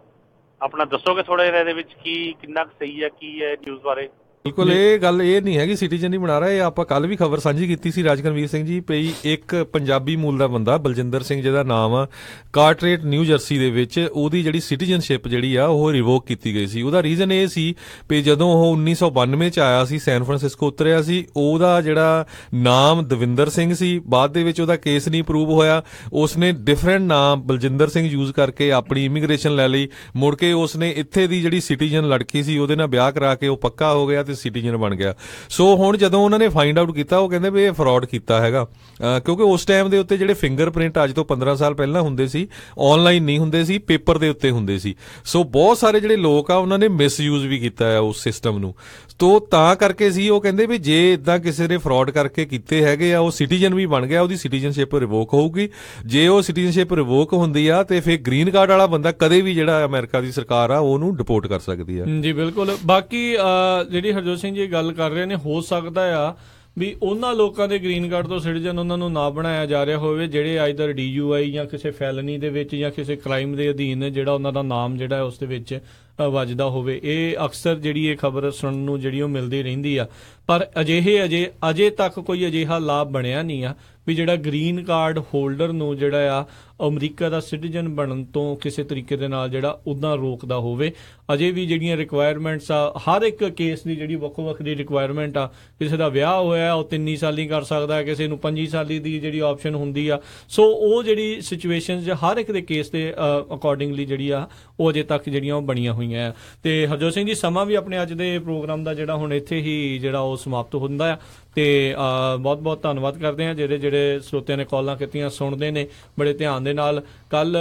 ਆਪਣਾ ਦੱਸੋਗੇ ਥੋੜਾ ਜਿਹਾ, ਇਹਦੇ ਵਿੱਚ ਕਿੰਨਾ ਕੁ ਸਹੀ ਹੈ, ਕੀ ਹੈ ਨਿਊਜ਼ ਬਾਰੇ? ਬਿਲਕੁਲ, ਇਹ ਗੱਲ ਇਹ ਨਹੀਂ ਹੈਗੀ ਸਿਟੀਜ਼ਨ ਨਹੀਂ ਬਣਾ ਰਿਹਾ। ਇਹ ਆਪਾਂ ਕੱਲ ਵੀ ਖਬਰ ਸਾਂਝੀ ਕੀਤੀ ਸੀ ਰਾਜਕਨਵੀਰ ਸਿੰਘ ਜੀ, ਪਈ ਇੱਕ ਪੰਜਾਬੀ ਮੂਲ ਦਾ ਬੰਦਾ ਬਲਜਿੰਦਰ ਸਿੰਘ, ਜਿਹਦਾ ਨਾਮ ਆ ਕਾਰਟਰੇਟ ਨਿਊ ਜਰਸੀ ਦੇ ਵਿੱਚ, ਉਹਦੀ ਜਿਹੜੀ ਸਿਟੀਜ਼ਨਸ਼ਿਪ ਜਿਹੜੀ ਆ ਉਹ ਰਿਵੋਕ ਕੀਤੀ ਗਈ ਸੀ। ਉਹਦਾ ਰੀਜ਼ਨ ਇਹ ਸੀ ਵੀ ਜਦੋਂ ਉਹ 1992 ਚ ਆਇਆ ਸੀ, ਸੈਨ ਫਰਾਂਸਿਸਕੋ ਉਤਰਿਆ ਸੀ, ਉਹਦਾ ਜਿਹੜਾ ਨਾਮ ਦਵਿੰਦਰ ਸਿੰਘ ਸੀ, ਬਾਅਦ ਦੇ ਵਿੱਚ ਉਹਦਾ ਕੇਸ ਨਹੀਂ ਪ੍ਰੂਵ ਹੋਇਆ, ਉਸਨੇ ਡਿਫਰੈਂਟ ਨਾਮ ਬਲਜਿੰਦਰ ਸਿੰਘ ਯੂਜ਼ ਕਰਕੇ ਆਪਣੀ ਇਮੀਗ੍ਰੇਸ਼ਨ ਲੈ ਲਈ। ਮੁੜ ਕੇ ਉਸਨੇ ਇੱਥੇ ਦੀ ਜਿਹੜੀ ਸਿਟੀਜ਼ਨ ਲੜਕੀ ਸੀ ਉਹਦੇ ਨਾਲ ਵਿਆਹ ਕਰਾ ਕੇ ਉਹ ਪੱਕਾ ਹੋ ਗਿਆ ਤੇ ਸਿਟੀਜ਼ਨ ਬਣ ਗਿਆ। ਸੋ ਹੁਣ ਜਦੋਂ ਉਹਨਾਂ ਨੇ ਫਾਈਂਡ ਆਊਟ ਕੀਤਾ, ਉਹ ਕਹਿੰਦੇ ਵੀ ਇਹ ਫਰਾਡ ਕੀਤਾ ਹੈਗਾ, ਕਿਉਂਕਿ ਉਸ ਟਾਈਮ ਦੇ ਉੱਤੇ ਜਿਹੜੇ ਫਿੰਗਰਪ੍ਰਿੰਟ ਅੱਜ ਤੋਂ 15 ਸਾਲ ਪਹਿਲਾਂ ਹੁੰਦੇ ਸੀ, ਆਨਲਾਈਨ ਨਹੀਂ ਹੁੰਦੇ ਸੀ, ਪੇਪਰ ਦੇ ਉੱਤੇ ਹੁੰਦੇ ਸੀ। ਸੋ ਬਹੁਤ ਸਾਰੇ ਜਿਹੜੇ ਲੋਕ ਆ ਉਹਨਾਂ ਨੇ ਮਿਸਯੂਜ਼ ਵੀ ਕੀਤਾ ਹੈ ਉਸ ਸਿਸਟਮ ਨੂੰ। ਤੋ ਤਾਂ ਕਰਕੇ ਸੀ ਉਹ ਕਹਿੰਦੇ ਵੀ ਜੇ ਇਦਾਂ ਕਿਸੇ ਨੇ ਫਰਾਡ ਕਰਕੇ ਕੀਤੇ ਹੈਗੇ ਆ, ਉਹ ਸਿਟੀਜ਼ਨ ਵੀ ਬਣ ਗਿਆ, ਉਹਦੀ ਸਿਟੀਜ਼ਨਸ਼ਿਪ ਰਿਵੋਕ ਹੋਊਗੀ। ਜੇ ਉਹ ਸਿਟੀਜ਼ਨਸ਼ਿਪ ਰਿਵੋਕ ਹੁੰਦੀ ਆ ਤੇ ਫਿਰ ਗ੍ਰੀਨ ਕਾਰਡ ਵਾਲਾ ਬੰਦਾ ਕਦੇ ਵੀ ਜਿਹੜਾ ਅਮਰੀਕਾ ਦੀ ਸਰਕਾਰ ਆ ਉਹਨੂੰ ਡਿਪੋਰਟ ਕਰ ਸਕਦੀ ਆ। ਜੀ ਬਿਲਕੁਲ। ਬਾਕੀ ਜਿਹੜੀ ਹਰਜੋਤ ਸਿੰਘ ਜੀ ਗੱਲ ਕਰ ਰਹੇ ਨੇ, ਹੋ ਸਕਦਾ ਆ ਵੀ ਉਹਨਾਂ ਲੋਕਾਂ ਦੇ ਗ੍ਰੀਨ ਕਾਰਡ ਤੋਂ ਸਿਟੀਜ਼ਨ ਉਹਨਾਂ ਨੂੰ ਨਾ ਬਣਾਇਆ ਜਾ ਰਿਹਾ ਹੋਵੇ ਜਿਹੜੇ ਆਈਦਰ DUI ਜਾਂ ਕਿਸੇ ਫੈਲਨੀ ਦੇ ਵਿੱਚ ਜਾਂ ਕਿਸੇ ਕ੍ਰਾਈਮ ਦੇ ਅਧੀਨ ਜਿਹੜਾ ਉਹਨਾਂ ਦਾ ਨਾਮ ਜਿਹੜਾ ਉਸ ਦੇ ਵਿੱਚ ਵੱਜਦਾ ਹੋਵੇ। ਇਹ ਅਕਸਰ ਜਿਹੜੀ ਇਹ ਖਬਰ ਸੁਣਨ ਨੂੰ ਜਿਹੜੀ ਉਹ ਮਿਲਦੀ ਰਹਿੰਦੀ ਆ, ਪਰ ਅਜੇ ਤੱਕ ਕੋਈ ਅਜਿਹਾ ਲਾਭ ਬਣਿਆ ਨਹੀਂ ਆ ਵੀ ਜਿਹੜਾ ਗ੍ਰੀਨ ਕਾਰਡ ਹੋਲਡਰ ਨੂੰ ਜਿਹੜਾ ਆ ਅਮਰੀਕਾ ਦਾ ਸਿਟੀਜ਼ਨ ਬਣਨ ਤੋਂ ਕਿਸੇ ਤਰੀਕੇ ਦੇ ਨਾਲ ਜਿਹੜਾ ਉੱਦਾਂ ਰੋਕਦਾ ਹੋਵੇ। ਅਜੇ ਵੀ ਜਿਹੜੀਆਂ ਰਿਕੁਆਇਰਮੈਂਟਸ ਆ, ਹਰ ਇੱਕ ਕੇਸ ਦੀ ਜਿਹੜੀ ਵੱਖੋ ਵੱਖਰੀ ਰਿਕੁਆਇਰਮੈਂਟ ਆ। ਕਿਸੇ ਦਾ ਵਿਆਹ ਹੋਇਆ ਉਹ 3 ਸਾਲੀ ਕਰ ਸਕਦਾ, ਕਿਸੇ ਨੂੰ 5 ਸਾਲੀ ਦੀ ਜਿਹੜੀ ਆਪਸ਼ਨ ਹੁੰਦੀ ਆ। ਸੋ ਉਹ ਜਿਹੜੀ ਸਿਚੁਏਸ਼ਨਸ ਹਰ ਇੱਕ ਦੇ ਕੇਸ ਦੇ ਅਕੋਰਡਿੰਗਲੀ ਜਿਹੜੀ ਆ ਉਹ ਅਜੇ ਤੱਕ ਜਿਹੜੀਆਂ ਉਹ ਬਣੀਆਂ ਹੋਈਆਂ ਆ। ਤੇ ਹਰਜੋਤ ਸਿੰਘ ਜੀ, ਸਮਾਂ ਵੀ ਆਪਣੇ ਅੱਜ ਦੇ ਪ੍ਰੋਗਰਾਮ ਦਾ ਜਿਹੜਾ ਹੁਣ ਇੱਥੇ ਹੀ ਜਿਹੜਾ ਉਹ ਸਮਾਪਤ ਹੁੰਦਾ ਆ। ਤੇ ਬਹੁਤ ਬਹੁਤ ਧੰਨਵਾਦ ਕਰਦੇ ਹਾਂ ਜਿਹੜੇ ਸਰੋਤਿਆਂ ਨੇ ਕਾਲਾਂ ਕੀਤੀਆਂ, ਸੁਣਦੇ ਨੇ ਬੜੇ ਧਿਆਨ ਦੇ ਨਾਲ। ਕੱਲ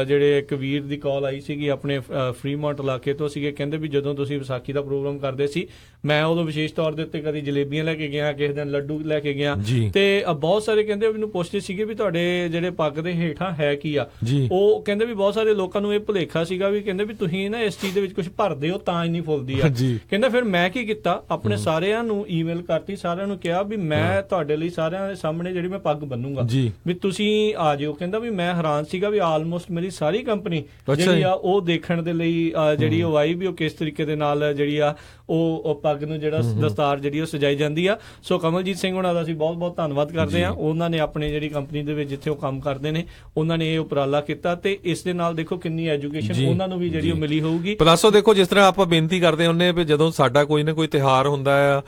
ਜਿਹੜੇ ਇੱਕ ਵੀਰ ਦੀ ਕਾਲ ਆਈ ਸੀਗੀ ਆਪਣੇ ਫਰੀਮੌਂਟ ਇਲਾਕੇ ਤੋਂ ਸੀਗੇ, ਕਹਿੰਦੇ ਵੀ ਜਦੋਂ ਤੁਸੀਂ ਵਿਸਾਖੀ ਦਾ ਪ੍ਰੋਗਰਾਮ ਕਰਦੇ ਸੀ, ਮੈਂ ਉਦੋਂ ਵਿਸ਼ੇਸ਼ ਤੌਰ ਦੇ ਉੱਤੇ ਕਦੀ ਜਲੇਬੀਆਂ ਲੈ ਕੇ ਗਿਆ, ਕਿਸੇ ਦਿਨ ਲੱਡੂ ਲੈ ਕੇ ਗਿਆ, ਤੇ ਬਹੁਤ ਸਾਰੇ ਕਹਿੰਦੇ ਮੈਨੂੰ ਪੁੱਛਦੇ ਸੀਗੇ ਵੀ ਤੁਹਾਡੇ ਜਿਹੜੇ ਪੱਗ ਦੇ ਹੇਠਾਂ ਹੈ ਕੀ ਆ। ਉਹ ਕਹਿੰਦੇ ਵੀ ਬਹੁਤ ਸਾਰੇ ਲੋਕਾਂ ਨੂੰ ਇਹ ਭੁਲੇਖਾ ਸੀਗਾ ਵੀ ਕਹਿੰਦੇ ਵੀ ਤੁਸੀਂ ਨਾ ਇਸ ਚੀਜ਼ ਦੇ ਵਿੱਚ ਕੁਝ ਭਰਦੇ ਹੋ ਤਾਂ ਇੰਨੀ ਫੁੱਲਦੀ ਆ। ਕਹਿੰਦਾ ਫਿਰ ਮੈਂ ਕੀ ਕੀਤਾ, ਆਪਣੇ ਸਾਰਿਆਂ ਨੂੰ ਈਮੇਲ ਕਰਤੀ, ਸਾਰਿਆਂ ਨੂੰ ਕਿਹਾ ਵੀ ਮੈਂ ਤੁਹਾਡੇ ਲਈ ਸਾਰਿਆਂ ਦੇ ਸਾਹਮਣੇ ਜਿਹੜੀ ਮੈਂ ਪੱਗ ਬੰਨੂਗਾ ਵੀ ਤੁਸੀਂ ਆ ਜਿਓ। ਕਹਿੰਦਾ ਵੀ ਮੈਂ ਹੈਰਾਨ ਸੀਗਾ ਵੀ ਆਲਮੋਸਟ ਮੇਰੀ ਸਾਰੀ ਕੰਪਨੀ ਜਿਹੜੀ ਆ ਉਹ ਦੇਖਣ ਦੇ ਲਈ ਜਿਹੜੀ ਉਹ ਆਈ ਵੀ ਉਹ ਕਿਸ ਤਰੀਕੇ ਦੇ ਨਾਲ ਜਿਹੜੀ ਆ ਉਹ ਪੱਗ ਨੂੰ ਜਿਹੜਾ ਦਸਤਾਰ ਜਿਹੜੀ ਉਹ ਸਜਾਈ ਜਾਂਦੀ ਆ। ਸੋ ਕਮਲਜੀਤ ਸਿੰਘ ਉਹਨਾਂ ਦਾ ਅਸੀਂ ਬਹੁਤ ਬਹੁਤ ਧੰਨਵਾਦ ਕਰਦੇ ਹਾਂ। ਉਹਨਾਂ ਨੇ ਆਪਣੇ ਜਿਹੜੀ ਕੰਪਨੀ ਦੇ ਵਿੱਚ ਜਿੱਥੇ ਉਹ ਕੰਮ ਕਰਦੇ ਨੇ ਉਹਨਾਂ ਨੇ ਇਹ ਉਪਰਾਲਾ ਕੀਤਾ ਤੇ ਇਸ ਦੇ ਨਾਲ ਦੇਖੋ ਕਿੰਨੀ ਐਜੂਕੇਸ਼ਨ ਉਹਨਾਂ ਨੂੰ ਵੀ ਜਿਹੜੀ ਉਹ ਮਿਲੀ ਹੋਊਗੀ। ਪਲੱਸ ਉਹ ਦੇਖੋ ਜਿਸ ਤਰ੍ਹਾਂ ਆਪਾਂ ਬੇਨਤੀ ਕਰਦੇ ਹੁੰਦੇ ਵੀ ਜਦੋਂ ਸਾਡਾ ਕੋਈ ਨਾ ਕੋਈ ਤਿਉਹਾਰ ਹੁੰਦਾ ਆ,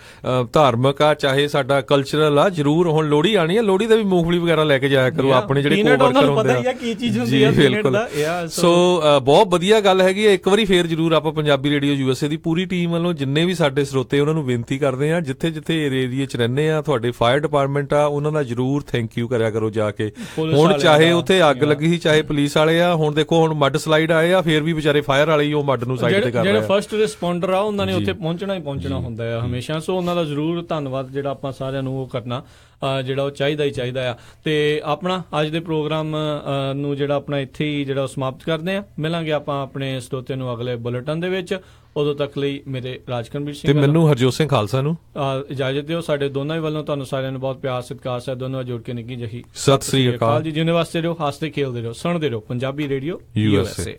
ਧਾਰਮਿਕ ਆ ਚਾਹੇ ਸਾਡਾ ਕਲਚਰਲ ਆ, ਜ਼ਰੂਰ ਹੁਣ ਲੋਹੜੀ ਆਣੀ ਆ, ਲੋਹੜੀ ਦਾ ਵੀ ਮੂੰਗਫਲੀ ਵਗੈਰਾ ਲੈ ਕੇ ਜਾਇਆ ਕਰੋ ਆਪਣੇ ਜਿਹੜੇ ਕੋਵਰਕਰ ਹੁੰਦੇ ਆ। ਕੀ ਚੀਜ਼ ਹੁੰਦੀ ਆ ਬਿਲਕੁਲ। ਸੋ ਬਹੁਤ ਵਧੀਆ ਗੱਲ ਹੈਗੀ ਹੈ। ਇੱਕ ਵਾਰੀ ਫੇਰ ਜ਼ਰੂਰ ਆਪਾਂ ਪੰਜਾਬੀ ਰੇਡੀਓ USA ਦੀ ਪੂਰੀ ਟੀਮ ਵੱਲੋਂ ਜਿੰਨੇ ਵੀ ਸਾਡੇ ਸਰੋਤੇ ਉਹਨਾਂ ਨੂੰ ਬੇਨਤੀ ਕਰਦੇ ਆ ਜਿੱਥੇ ਜਿੱਥੇ ਏਰੀਏ 'ਚ ਰਹਿੰਦੇ ਆ, ਤੁਹਾਡੇ ਫਾਇਰ ਡਿਪਾਰਟਮੈਂਟ ਆ, ਉਹਨਾਂ ਦਾ ਜ਼ਰੂਰ ਥੈਂਕ ਯੂ ਕਰਿਆ ਕਰੋ ਜਾ ਕੇ। ਹੁਣ ਚਾਹੇ ਉੱਥੇ ਅੱਗ ਲੱਗੀ ਸੀ, ਚਾਹੇ ਪੁਲਿਸ ਵਾਲੇ ਆ, ਹੁਣ ਦੇਖੋ ਹੁਣ ਮੱਡ ਸਲਾਈਡ ਆਏ ਆ, ਫੇਰ ਵੀ ਵਿਚਾਰੇ ਫਾਇਰ ਵਾਲੇ ਹੀ ਉਹ ਮੱਡ ਨੂੰ ਸਾਈਡ ਤੇ ਕਰ ਰਹੇ ਆ। ਜਿਹੜੇ ਫਸਟ ਰਿਸਪੌਂਡਰ ਆ ਉਹਨਾਂ ਨੇ ਉੱਥੇ ਪਹੁੰਚਣਾ ਹੀ ਪਹੁੰਚਣਾ ਹੁੰਦਾ ਆ ਹਮੇਸ਼ਾ। ਸੋ ਉਹਨਾਂ ਦਾ ਜ਼ਰੂਰ ਧੰਨਵਾਦ ਜਿਹੜਾ ਆਪਾਂ ਸਾਰਿਆਂ ਨੂੰ ਉਹ ਕਰਨਾ ਜਿਹੜਾ ਉਹ ਚਾਹੀਦਾ ਹੀ ਚਾਹੀਦਾ ਆ। ਤੇ ਆਪਣਾ ਅੱਜ ਦੇ ਪ੍ਰੋਗਰਾਮ ਨੂੰ ਜਿਹੜਾ ਆਪਣਾ ਇੱਥੇ ਹੀ ਜਿਹੜਾ ਸਮਾਪਤ ਕਰਦੇ ਆ। ਮਿਲਾਂਗੇ ਆਪਾਂ ਆਪਣੇ ਸਰੋਤਿਆਂ ਨੂੰ ਅਗਲੇ ਬੁਲੇਟਿਨ ਦੇ ਵਿੱਚ। ਉਦੋਂ ਤੱਕ ਲਈ ਮੇਰੇ ਰਾਜਕਰਮਵੀਰ ਸਿੰਘ ਤੇ ਮੈਨੂੰ ਹਰਜੋਤ ਸਿੰਘ ਖਾਲਸਾ ਨੂੰ ਇਜਾਜ਼ਤ ਦਿਓ। ਸਾਡੇ ਦੋਨਾਂ ਹੀ ਵੱਲੋਂ ਤੁਹਾਨੂੰ ਸਾਰਿਆਂ ਨੂੰ ਬਹੁਤ ਪਿਆਰ ਸਤਿਕਾਰ ਸਾਹਿਬ ਦੋਨੋਂ ਜੋੜ ਕੇ ਨਿੱਕੀ ਜਿਹੀ ਸਤਿ ਸ੍ਰੀ ਅਕਾਲ ਜੀ। ਜਿਉਣੇ ਵਾਸਤੇ ਰਹੋ, ਹੱਸਦੇ ਖੇਲਦੇ ਰਹੋ, ਸੁਣਦੇ ਰਹੋ ਪੰਜਾਬੀ ਰੇਡੀਓ USA।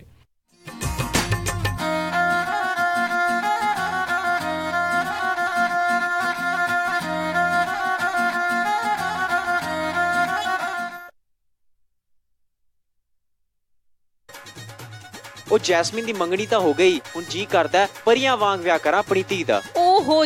ਉਹ ਜੈਸਮੀਨ ਦੀ ਮੰਗਣੀ ਤਾਂ ਹੋ ਗਈ, ਹੁਣ ਜੀ ਕਰਦਾ ਪਰੀਆਂ ਵਾਂਗ ਵਿਆਹ ਕਰਾਂ ਆਪਣੀ ਧੀ ਦਾ। ਓਹੋ